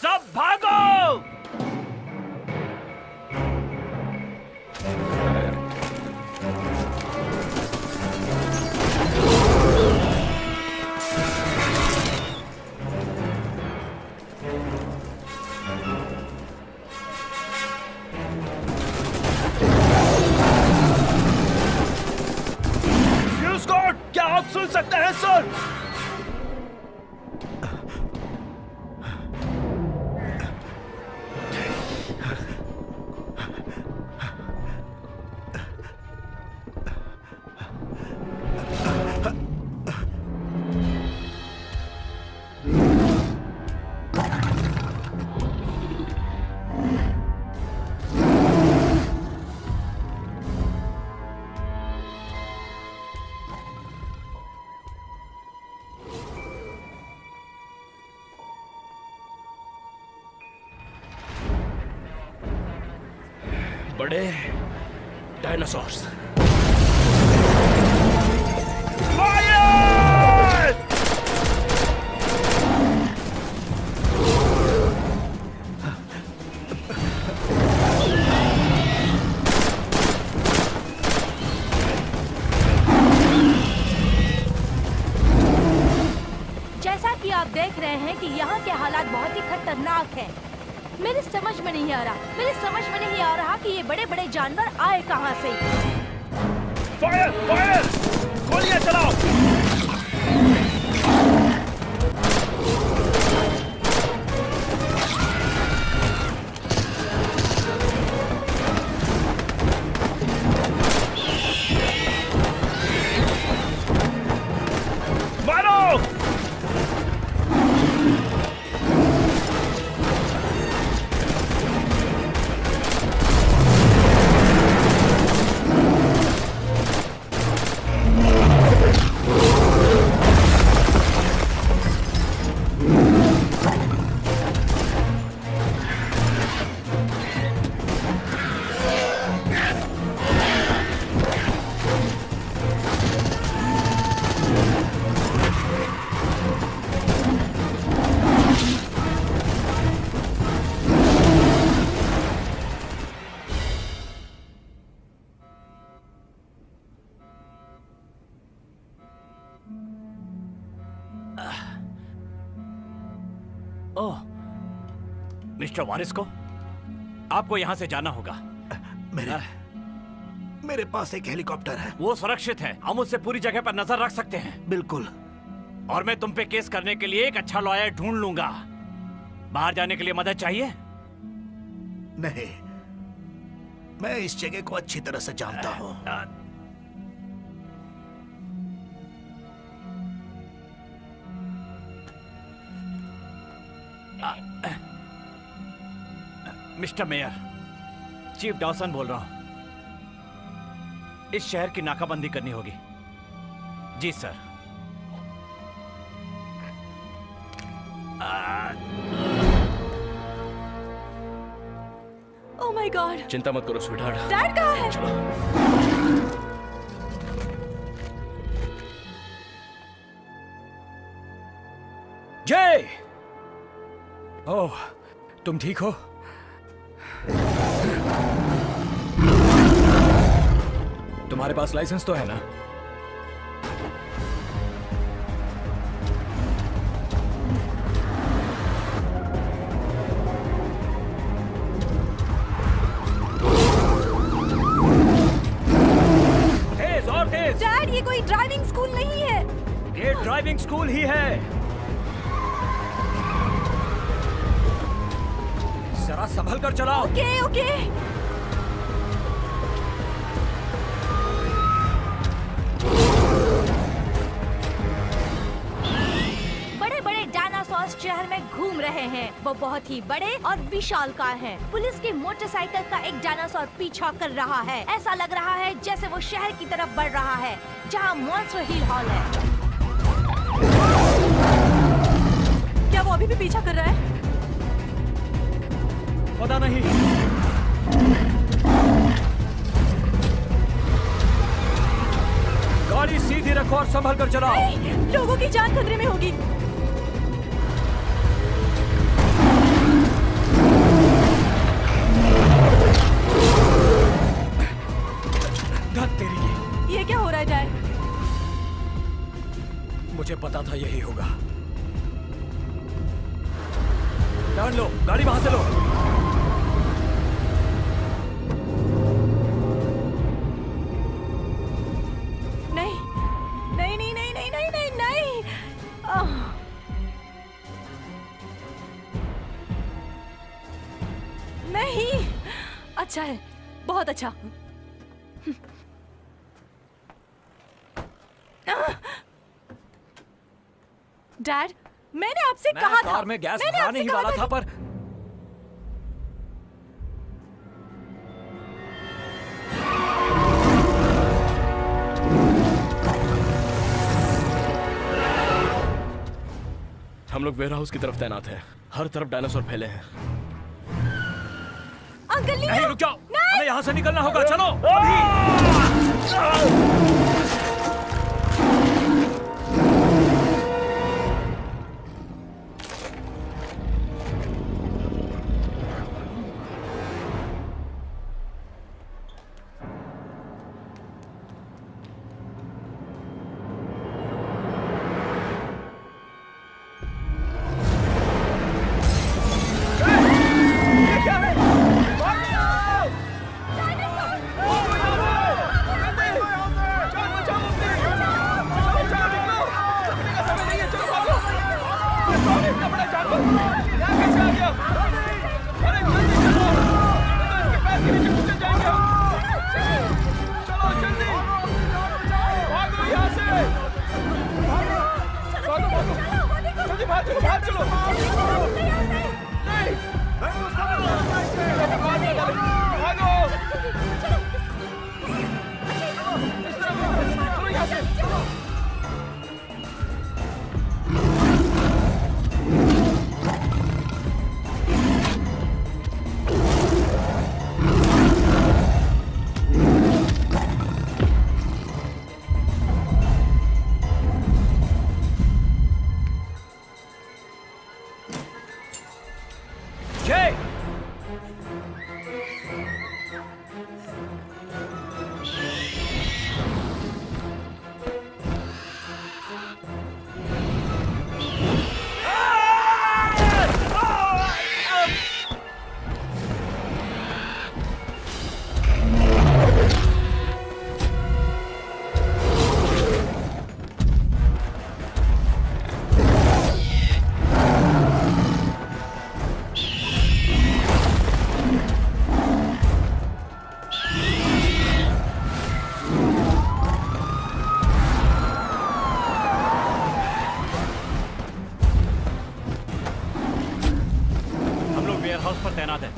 सब भागो। क्या आप सुन सुन सकते हैं, सुन। बड़े डायनासोर्स। फायर! जैसा कि आप देख रहे हैं कि यहाँ के हालात बहुत ही खतरनाक हैं। मेरी समझ में नहीं आ रहा कि ये बड़े बड़े जानवर आए कहाँ से। फायर! फायर! गोलियां चलाओ! ओह, मिस्टर वारिस को आपको यहां से जाना होगा। मेरे पास एक हेलीकॉप्टर है। वो सुरक्षित है, हम उससे पूरी जगह पर नजर रख सकते हैं। बिल्कुल। और मैं तुम पे केस करने के लिए एक अच्छा लॉयर ढूंढ लूंगा। बाहर जाने के लिए मदद चाहिए? नहीं, मैं इस जगह को अच्छी तरह से जानता हूँ। मिस्टर मेयर, चीफ डॉसन बोल रहा हूं। इस शहर की नाकाबंदी करनी होगी। जी सर। Oh my God. चिंता मत करो स्वीटहार्ट। डैड कहाँ है? जय! ओह, तुम ठीक हो? तुम्हारे पास लाइसेंस तो है ना? तेज और तेज। डैड, ये कोई ड्राइविंग स्कूल नहीं है। ये ड्राइविंग स्कूल ही है। जरा संभल कर चलाओ। Okay okay. बड़े बड़े डायनासोर्स शहर में घूम रहे हैं। वो बहुत ही बड़े और विशालकाय हैं। पुलिस की मोटरसाइकिल का एक डायनासोर पीछा कर रहा है। ऐसा लग रहा है जैसे वो शहर की तरफ बढ़ रहा है, जहाँ मॉन्स्टर हिल हॉल है। क्या वो अभी भी पीछा कर रहा है? पता नहीं। गाड़ी सीधी रखो और संभल कर चलाओ। नहीं, लोगों की जान खतरे में होगी। धत तेरी। ये क्या हो रहा है डैड? मुझे पता था यही होगा। टर्न लो, गाड़ी वहां से लो। नहीं नहीं नहीं नहीं नहीं नहीं। नहीं, अच्छा है, बहुत अच्छा। डैड, मैंने आपसे कहा था, कार में गैस मैंने भराने आपसे ही कहा वाला था, पर हम लोग वेयर हाउस की तरफ तैनात हैं। हर तरफ डायनासोर फैले हैं। अंकल लियो, नहीं, रुक जाओ, हमें यहाँ से निकलना होगा, चलो अभी।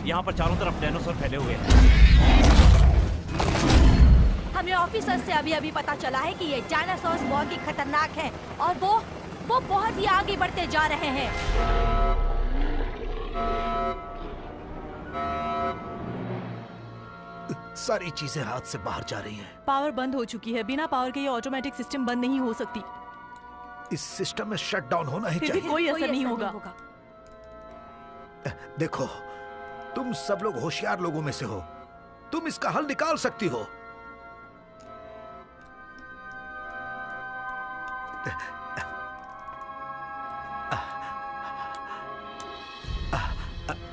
यहाँ पर चारों तरफ डायनासोर फैले हुए हैं। हमें ऑफिसर से अभी अभी पता चला है कि ये डायनासोर्स बहुत ही खतरनाक हैं और वो बहुत ही आगे बढ़ते जा रहे हैं। सारी चीजें हाथ से बाहर जा रही हैं। पावर बंद हो चुकी है, बिना पावर के ये ऑटोमेटिक सिस्टम बंद नहीं हो सकती। इस सिस्टम में शट डाउन होना ही फिर भी चाहिए। कोई असर नहीं होगा। देखो, तुम सब लोग होशियार लोगों में से हो, तुम इसका हल निकाल सकती हो।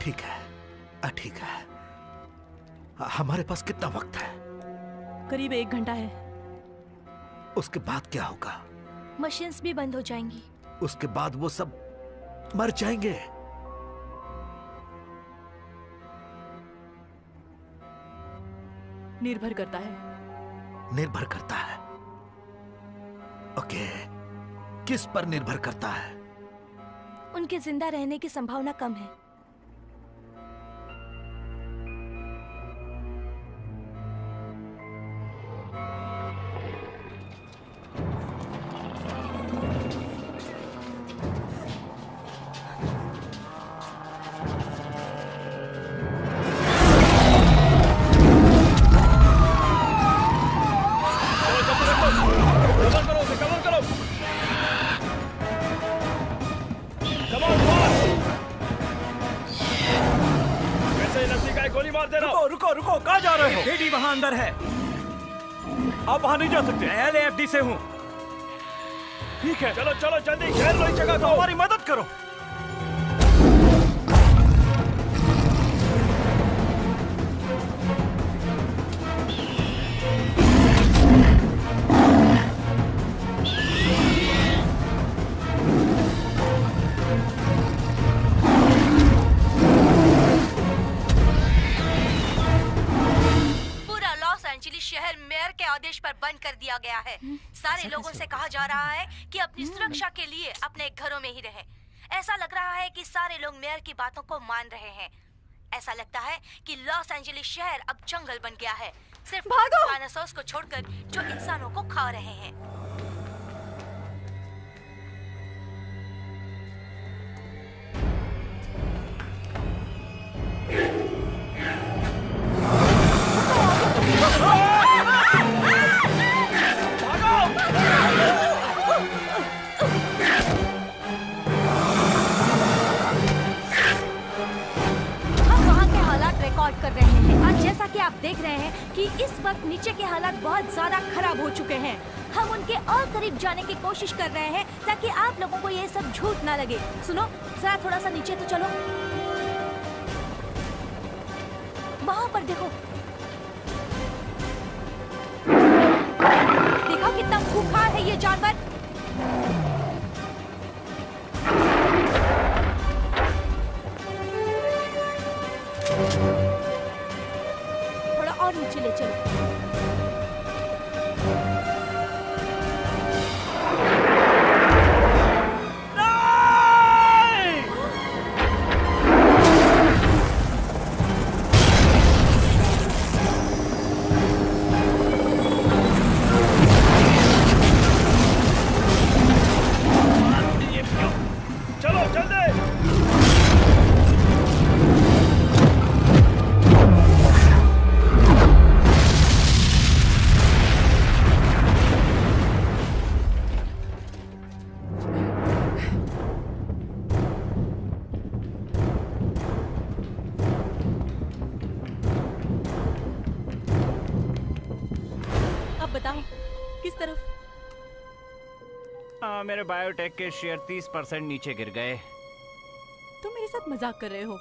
ठीक है, ठीक है। हमारे पास कितना वक्त है? करीब 1 घंटा है। उसके बाद क्या होगा? मशीन्स भी बंद हो जाएंगी। उसके बाद वो सब मर जाएंगे। निर्भर करता है। निर्भर करता है? ओके, किस पर निर्भर करता है? उनके जिंदा रहने की संभावना कम है। रुको, कहाँ जा रहे हो? केडी वहाँ अंदर है। आप वहाँ नहीं जा सकते। LAFD से हूँ। ठीक है, चलो चलो जल्दी घेर लो इस जगह को। हमारी मदद करो। बार बंद कर दिया गया है। सारे लोगों से कहा जा रहा है कि अपनी सुरक्षा के लिए अपने घरों में ही रहें। ऐसा लग रहा है कि सारे लोग मेयर की बातों को मान रहे हैं। ऐसा लगता है कि लॉस एंजलिस शहर अब जंगल बन गया है, सिर्फ डायनासोर्स को छोड़कर जो इंसानों को खा रहे हैं। कर रहे हैं और जैसा कि आप देख रहे हैं कि इस वक्त नीचे के हालात बहुत ज्यादा खराब हो चुके हैं। हम उनके और करीब जाने की कोशिश कर रहे हैं ताकि आप लोगों को ये सब झूठ ना लगे। सुनो जरा थोड़ा सा नीचे तो चलो, वहां पर देखो, देखो कितना खूंखार है ये जानवर। और नीचे ले चलो। चलो जल्दी। किस तरफ? मेरे बायोटेक के शेयर 30% नीचे गिर गए। तुम मेरे साथ मजाक कर रहे हो?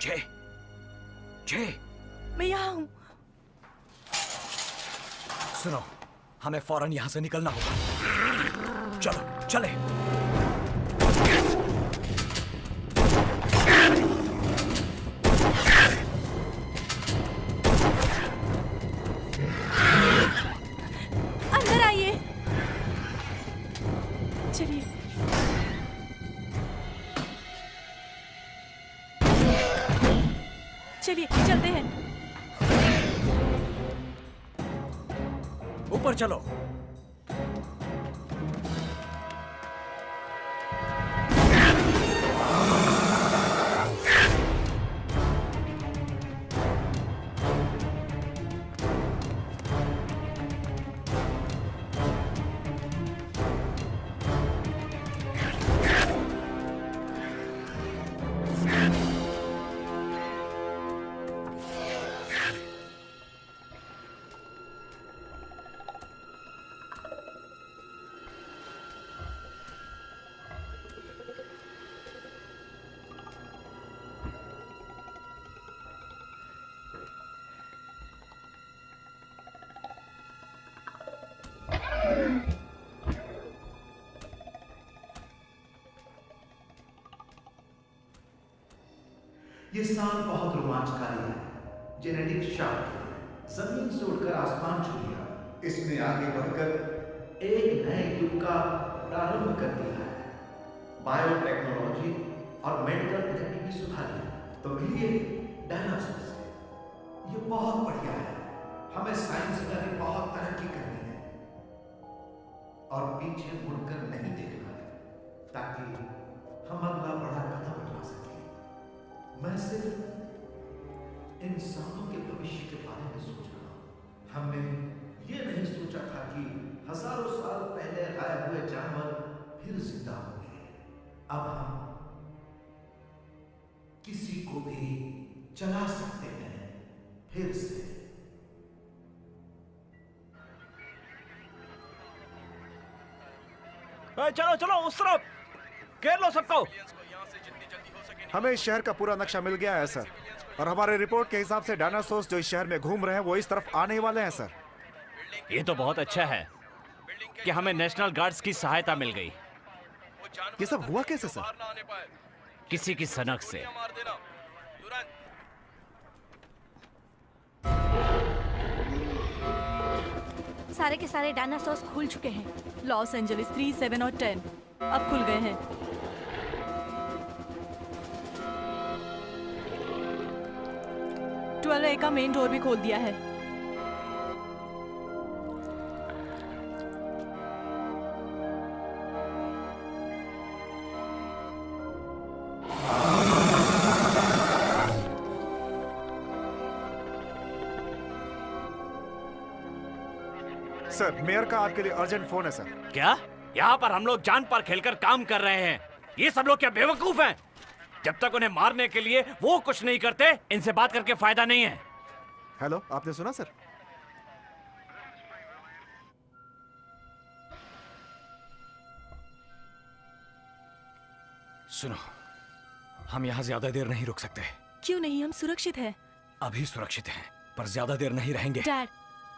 जय, जय, मैं यहाँ हूँ। सुनो, हमें फौरन यहाँ से निकलना होगा। चलो, चले। अंदर आइए। चलिए। चलिए चलते हैं। ऊपर चलो। ये साल बहुत रोमांचकारी है। जेनेटिक शॉक, जमीन से उड़कर आसमान छू लिया। इसने आगे बढ़कर एक नए युग का प्रारंभ कर दिया है। बायोटेक्नोलॉजी और मेडिकल प्रोडक्टिविटी सुधारी है। तो मिलिए डायनासोर से। ये बहुत बढ़िया है। हमें साइंस में भी बहुत तरक्की करनी है और पीछे मुड़कर नहीं देखना है, ताकि हम अगला बड़ा कदम उठा सकें। मैं सिर्फ इंसानों के भविष्य के बारे में सोच रहा हूं। हमने ये नहीं सोचा था कि हजारों साल पहले गायब हुए जानवर फिर जिंदा होंगे। अब हम किसी को भी चला सकते हैं फिर से। चलो चलो उस तरफ, घेर लो सबको। हमें इस शहर का पूरा नक्शा मिल गया है सर, और हमारे रिपोर्ट के हिसाब से डायनासोर्स जो इस शहर में घूम रहे हैं वो इस तरफ आने वाले हैं सर। ये तो बहुत अच्छा है कि हमें नेशनल गार्ड्स की सहायता मिल गई। ये सब हुआ कैसे सर? किसी की सनक से। सारे के सारे डायनासोर्स खुल चुके हैं। लॉस एंजलिस 3, 7 और 10 अब खुल गए हैं। ट्वेल्व ए का मेन डोर भी खोल दिया है। सर, मेयर का आपके लिए अर्जेंट फोन है सर। क्या? यहाँ पर हम लोग जान पर खेलकर काम कर रहे हैं। ये सब लोग क्या बेवकूफ हैं? जब तक उन्हें मारने के लिए वो कुछ नहीं करते, इनसे बात करके फायदा नहीं है। हेलो, आपने सुना सर? सुनो, हम यहाँ ज्यादा देर नहीं रुक सकते। क्यों नहीं? हम सुरक्षित हैं। अभी सुरक्षित हैं, पर ज्यादा देर नहीं रहेंगे। डैड,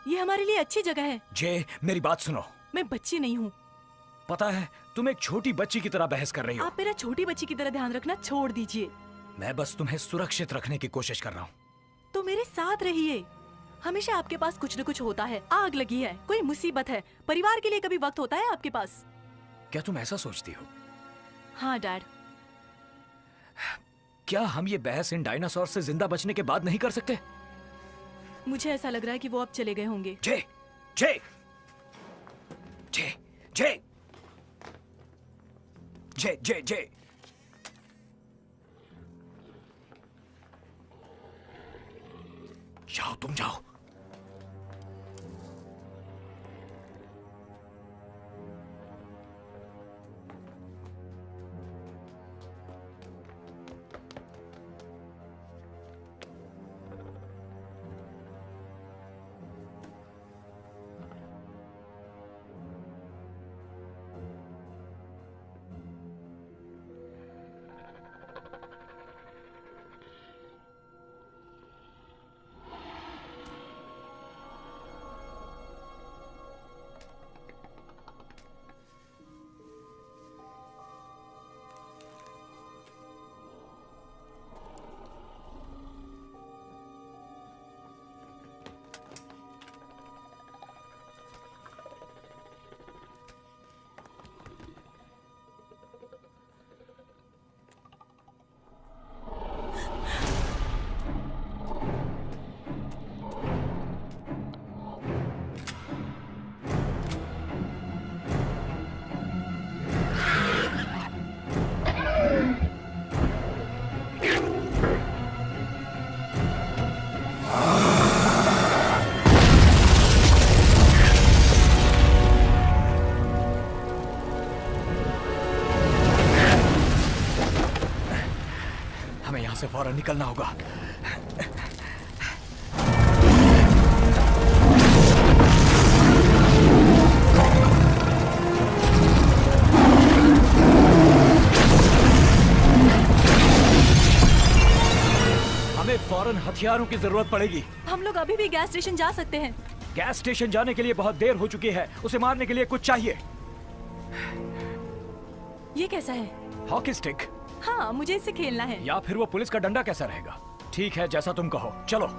ये हमारे लिए अच्छी जगह है। जे, मेरी बात सुनो। मैं बच्ची नहीं हूँ। पता है, तुम एक छोटी बच्ची की तरह बहस कर रही हो। आप मेरा छोटी बच्ची की तरह ध्यान रखना छोड़ दीजिए। मैं बस तुम्हें सुरक्षित रखने की कोशिश कर रहा हूँ। तो मेरे साथ रहिए। हमेशा आपके पास कुछ न कुछ होता है। आग लगी है, कोई मुसीबत है, परिवार के लिए कभी वक्त होता है आपके पास? क्या तुम ऐसा सोचती हो? हाँ डैड। क्या हम ये बहस इन डायनासोर से जिंदा बचने के बाद नहीं कर सकते? मुझे ऐसा लग रहा है कि वो अब चले गए होंगे। जे, जे, जे, जे, जे, जे, जे। जाओ, तुम जाओ। से फौरन निकलना होगा। हमें फौरन हथियारों की जरूरत पड़ेगी। हम लोग अभी भी गैस स्टेशन जा सकते हैं। गैस स्टेशन जाने के लिए बहुत देर हो चुकी है। उसे मारने के लिए कुछ चाहिए। ये कैसा है? Hockey stick. हाँ, मुझे इससे खेलना है। या फिर वो पुलिस का डंडा कैसा रहेगा? ठीक है, जैसा तुम कहो, चलो।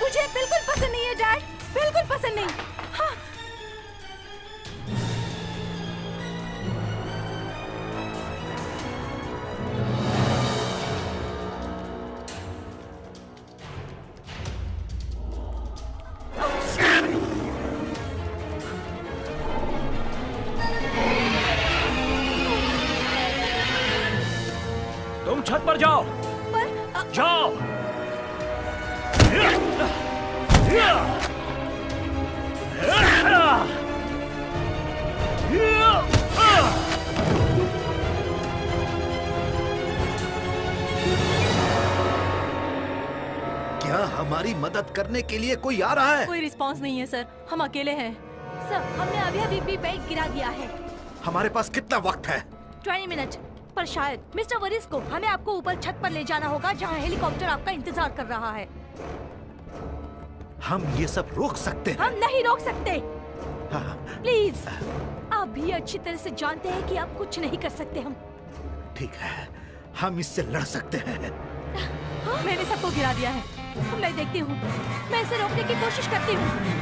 मुझे बिल्कुल पसंद नहीं है डैड, बिल्कुल पसंद नहीं। हाँ। तुम छत पर जाओ। जाओ। क्या हमारी मदद करने के लिए कोई आ रहा है? कोई रिस्पांस नहीं है सर, हम अकेले हैं। सर, हमने अभी अभी भी बैग गिरा दिया है। हमारे पास कितना वक्त है? 20 मिनट। पर शायद मिस्टर वरिस को हमें आपको ऊपर छत पर ले जाना होगा, जहाँ हेलीकॉप्टर आपका इंतजार कर रहा है। हम ये सब रोक सकते हैं। हम नहीं रोक सकते। हाँ। प्लीज, आप भी अच्छी तरह से जानते हैं कि आप कुछ नहीं कर सकते। हम ठीक है, हम इससे लड़ सकते हैं। मैंने सबको गिरा दिया है। मैं देखती हूँ, मैं इसे रोकने की कोशिश करती हूँ।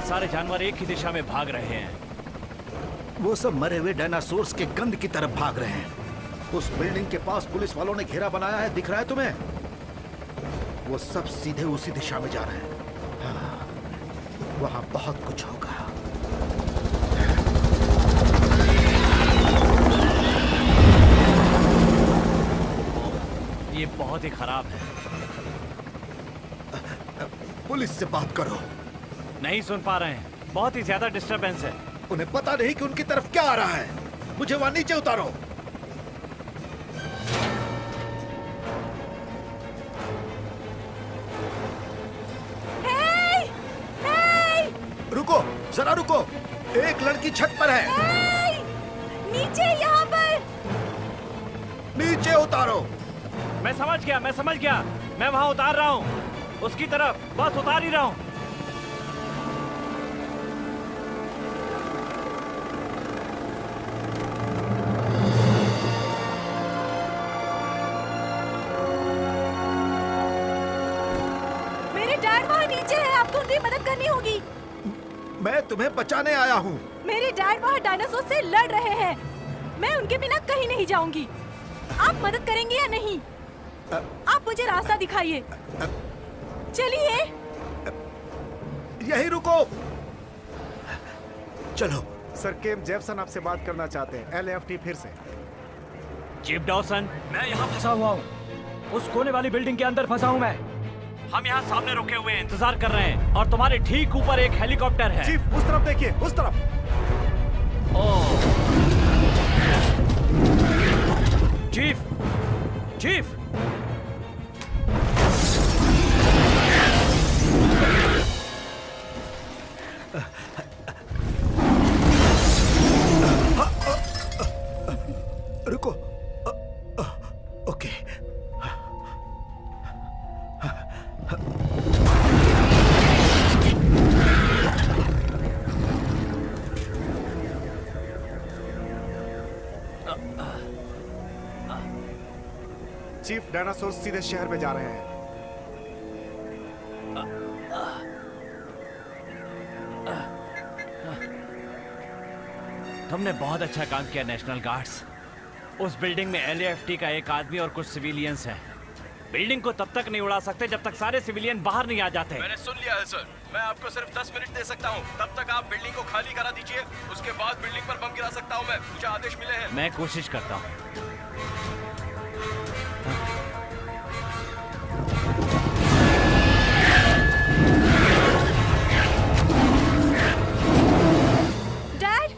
सारे जानवर एक ही दिशा में भाग रहे हैं। वो सब मरे हुए डायनासोर्स के गंध की तरफ भाग रहे हैं। उस बिल्डिंग के पास पुलिस वालों ने घेरा बनाया है, दिख रहा है तुम्हें? वो सब सीधे उसी दिशा में जा रहे हैं। हाँ, वहां बहुत कुछ होगा। ये बहुत ही खराब है। पुलिस से बात करो। नहीं सुन पा रहे हैं, बहुत ही ज्यादा डिस्टरबेंस है। उन्हें पता नहीं कि उनकी तरफ क्या आ रहा है। मुझे वहां नीचे उतारो। हे! हे! रुको, जरा रुको। एक लड़की छत पर है। हे! नीचे, यहाँ पर। नीचे उतारो। मैं समझ गया, मैं समझ गया। मैं वहां उतार रहा हूँ, उसकी तरफ बस उतार ही रहा हूँ। मेरी मदद करनी होगी। मैं तुम्हें बचाने आया हूँ। मेरे डैड वहाँ डायनासोर से लड़ रहे हैं। मैं उनके बिना कहीं नहीं जाऊंगी। आप मदद करेंगे या नहीं? आप मुझे रास्ता दिखाइए। चलिए। यही रुको। चलो। सर, केम जेफसन आपसे बात करना चाहते हैं। LAFT फिर से। चीफ डॉसन, मैं यहाँ फंसा हुआ हूँ। उस कोने वाली बिल्डिंग के अंदर फंसा हूँ मैं। हम यहाँ सामने रुके हुए हैं, इंतजार कर रहे हैं और तुम्हारे ठीक ऊपर एक हेलीकॉप्टर है। चीफ, उस तरफ देखिए, उस तरफ। चीफ, चीफ, रुको। ओके। चीफ, डायनासोर सीधे शहर में जा रहे हैं। तुमने बहुत अच्छा काम किया नेशनल गार्ड्स। उस बिल्डिंग में LAFT का एक आदमी और कुछ सिविलियंस हैं। बिल्डिंग को तब तक नहीं उड़ा सकते जब तक सारे सिविलियन बाहर नहीं आ जाते। मैंने सुन लिया है सर। मैं आपको सिर्फ 10 मिनट दे सकता हूँ। तब तक आप बिल्डिंग को खाली करा दीजिए। उसके बाद बिल्डिंग पर बम गिरा सकता हूँ मैं। मुझे आदेश मिले हैं। मैं कोशिश करता हूँ। Dad,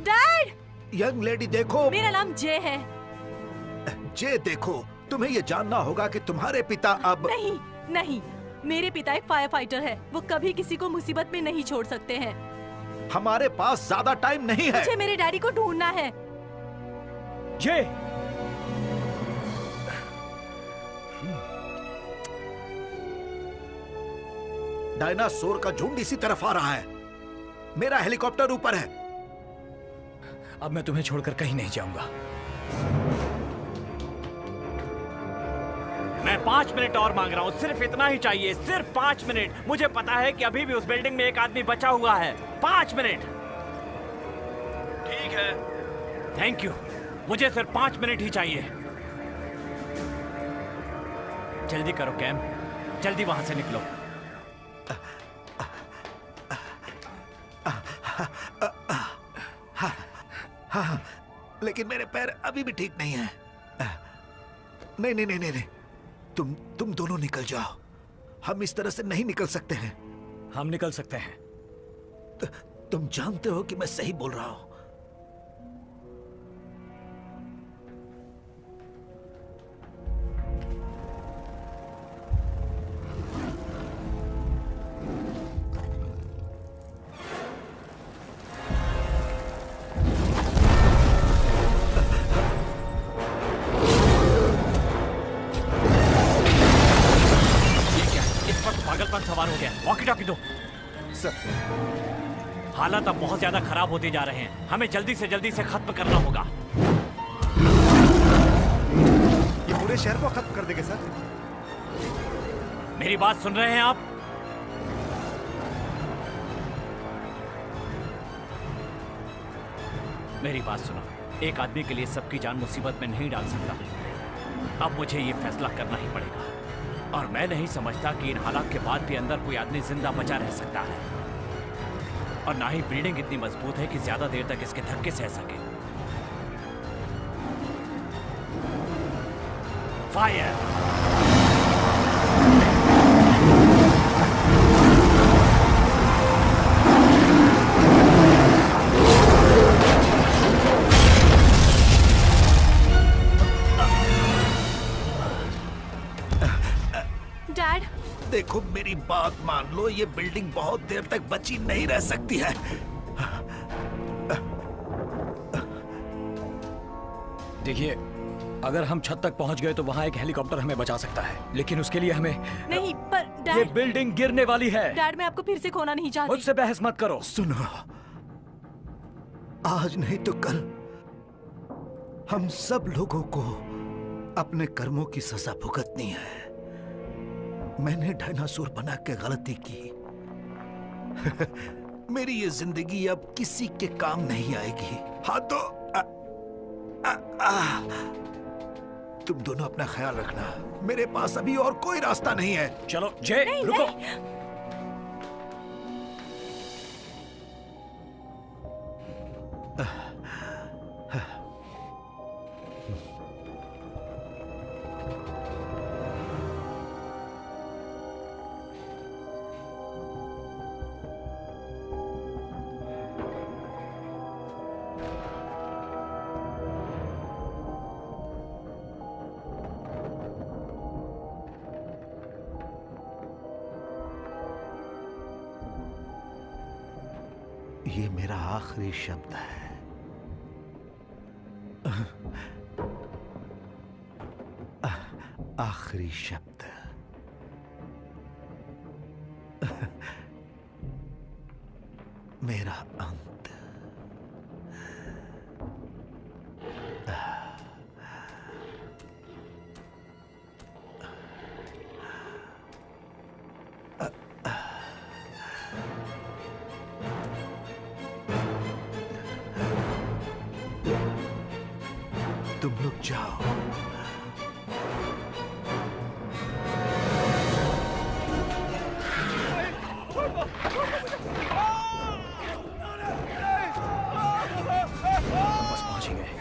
dad. यंग लेडी देखो। मेरा नाम जे है। जे देखो, तुम्हें ये जानना होगा कि तुम्हारे पिता अब। नहीं, नहीं, मेरे पिता एक फायर फाइटर है। वो कभी किसी को मुसीबत में नहीं छोड़ सकते हैं। हमारे पास ज्यादा टाइम नहीं है। मुझे मेरे डैडी को ढूंढना है। जे, डायनासोर का झुंड इसी तरफ आ रहा है। मेरा हेलीकॉप्टर ऊपर है। अब मैं तुम्हें छोड़कर कहीं नहीं जाऊंगा। मैं 5 मिनट और मांग रहा हूँ, सिर्फ इतना ही चाहिए, सिर्फ 5 मिनट। मुझे पता है कि अभी भी उस बिल्डिंग में एक आदमी बचा हुआ है। 5 मिनट। ठीक है। Thank you. मुझे सिर्फ 5 मिनट ही चाहिए। जल्दी करो कैम, जल्दी वहां से निकलो। हाँ, लेकिन मेरे पैर अभी भी ठीक नहीं है। नहीं नहीं नहीं नहीं, नहीं। तुम दोनों निकल जाओ। हम इस तरह से नहीं निकल सकते हैं। हम निकल सकते हैं। तुम जानते हो कि मैं सही बोल रहा हूं। सवार हो गया। वॉकी टॉकी दो। सर, हालात अब बहुत ज्यादा खराब होते जा रहे हैं। हमें जल्दी से खत्म करना होगा। ये पूरे शहर को खत्म कर देंगे सर। मेरी बात सुन रहे हैं आप? मेरी बात सुनो। एक आदमी के लिए सबकी जान मुसीबत में नहीं डाल सकता। अब मुझे ये फैसला करना ही पड़ेगा। और मैं नहीं समझता कि इन हालात के बाद भी अंदर कोई आदमी जिंदा बचा रह सकता है। और ना ही बिल्डिंग इतनी मजबूत है कि ज्यादा देर तक इसके धक्के सह सके। फायर! डैड, देखो मेरी बात मान लो। ये बिल्डिंग बहुत देर तक बची नहीं रह सकती है। देखिए, अगर हम छत तक पहुंच गए तो वहां एक हेलीकॉप्टर हमें बचा सकता है, लेकिन उसके लिए हमें। नहीं, पर ये डैड, बिल्डिंग गिरने वाली है। डैड, मैं आपको फिर से खोना नहीं चाहती। मुझसे बहस मत करो। सुनो, आज नहीं तो कल हम सब लोगों को अपने कर्मों की सजा भुगतनी है। मैंने डायनासोर बना के गलती की, मेरी ये जिंदगी अब किसी के काम नहीं आएगी। हाँ तो तुम दोनों अपना ख्याल रखना। मेरे पास अभी और कोई रास्ता नहीं है। चलो जय, रुको। ये मेरा आखिरी शब्द है। आखिरी शब्द। मेरा अंत। तुम लोग जाओ। बस पहुंच ही गए।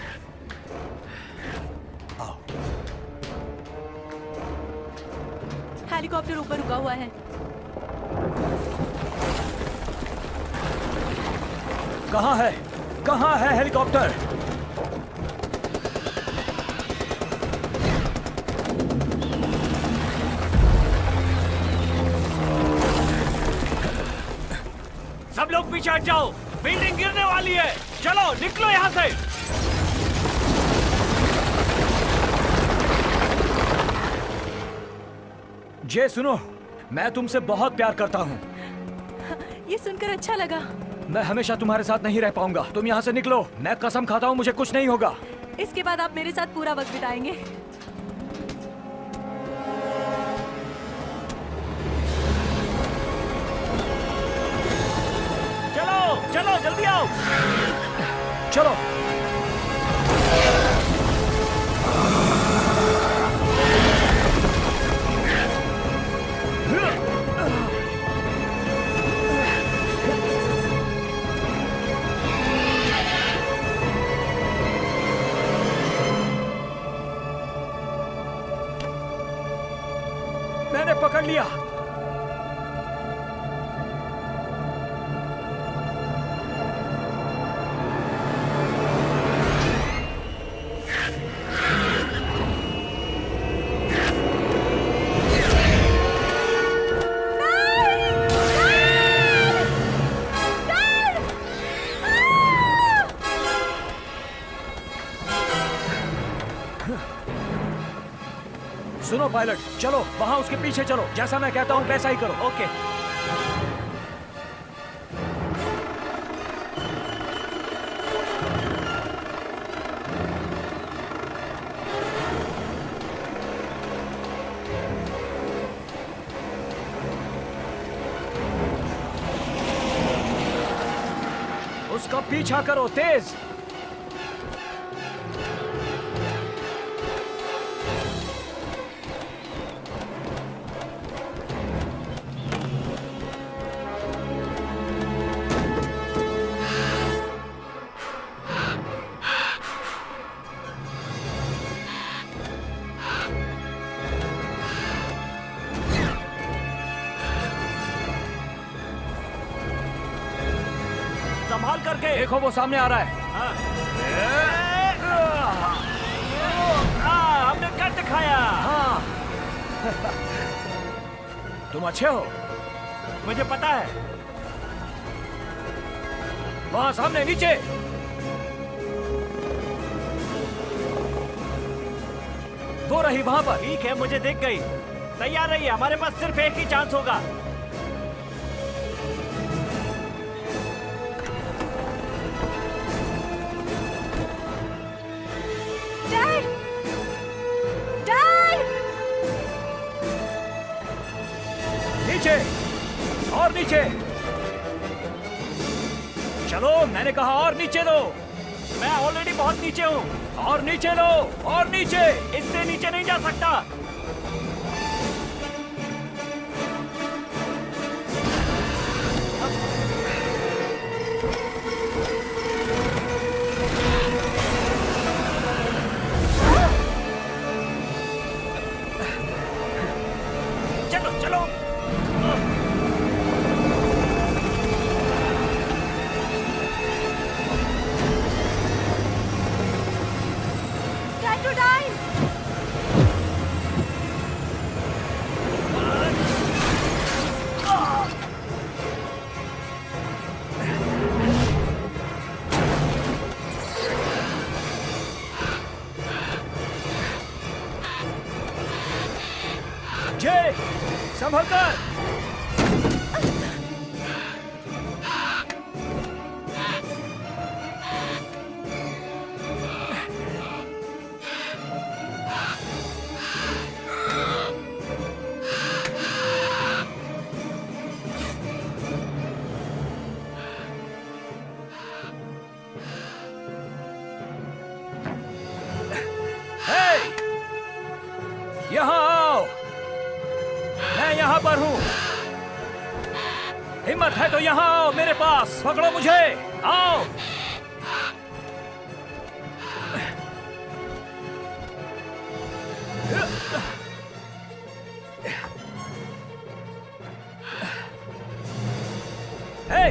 आओ। हेलीकॉप्टर ऊपर रुका हुआ है। कहाँ है? कहाँ है हेलीकॉप्टर? सब लोग पीछे हट जाओ, बिल्डिंग गिरने वाली है। चलो निकलो यहाँ से। जय सुनो, मैं तुमसे बहुत प्यार करता हूँ। ये सुनकर अच्छा लगा। मैं हमेशा तुम्हारे साथ नहीं रह पाऊंगा। तुम यहाँ से निकलो। मैं कसम खाता हूँ मुझे कुछ नहीं होगा। इसके बाद आप मेरे साथ पूरा वक्त बिताएंगे। चलो चलो जल्दी आओ। चलो। मैंने पकड़ लिया। सुनो पायलट, चलो वहां उसके पीछे चलो। जैसा मैं कहता हूं वैसा ही करो। ओके। उसका पीछा करो तेज। संभाल करके। देखो वो सामने आ रहा है। हमने कर दिखाया। हाँ। तुम अच्छे हो। मुझे पता है। वहां सामने नीचे। वो रही वहां पर। ठीक है, मुझे दिख गई। तैयार रहिए, हमारे पास सिर्फ एक ही चांस होगा। नीचे और नीचे। चलो, मैंने कहा और नीचे लो। मैं ऑलरेडी बहुत नीचे हूँ। और नीचे लो, और नीचे। इससे नीचे नहीं जा सकता। चलो चलो। कैटोडाइन! जय, संभल कर। यहाँ आओ, मैं यहाँ पर हूँ। हिम्मत है तो यहाँ आओ मेरे पास, पकड़ो मुझे, आओ। हे,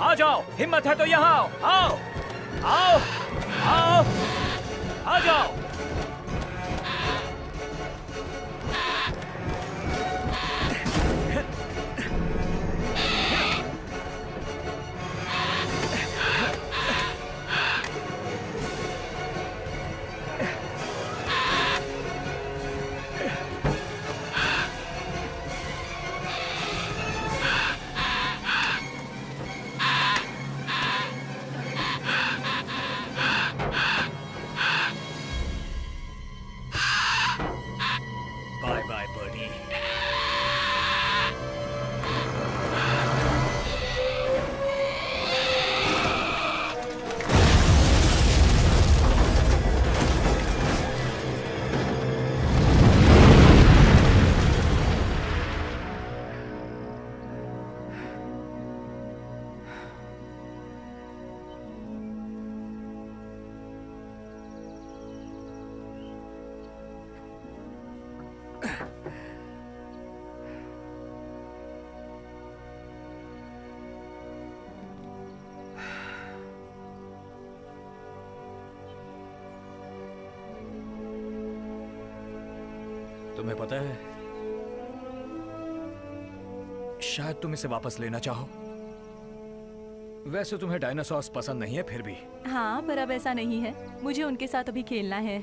आ जाओ, हिम्मत है तो यहाँ आओ, आओ, आओ, आओ, आ जाओ। Bye bye birdie. तुम्हें पता है, शायद तुम इसे वापस लेना चाहो। वैसे तुम्हें डायनासोर्स पसंद नहीं है, फिर भी। हाँ, पर अब ऐसा नहीं है। मुझे उनके साथ अभी खेलना है।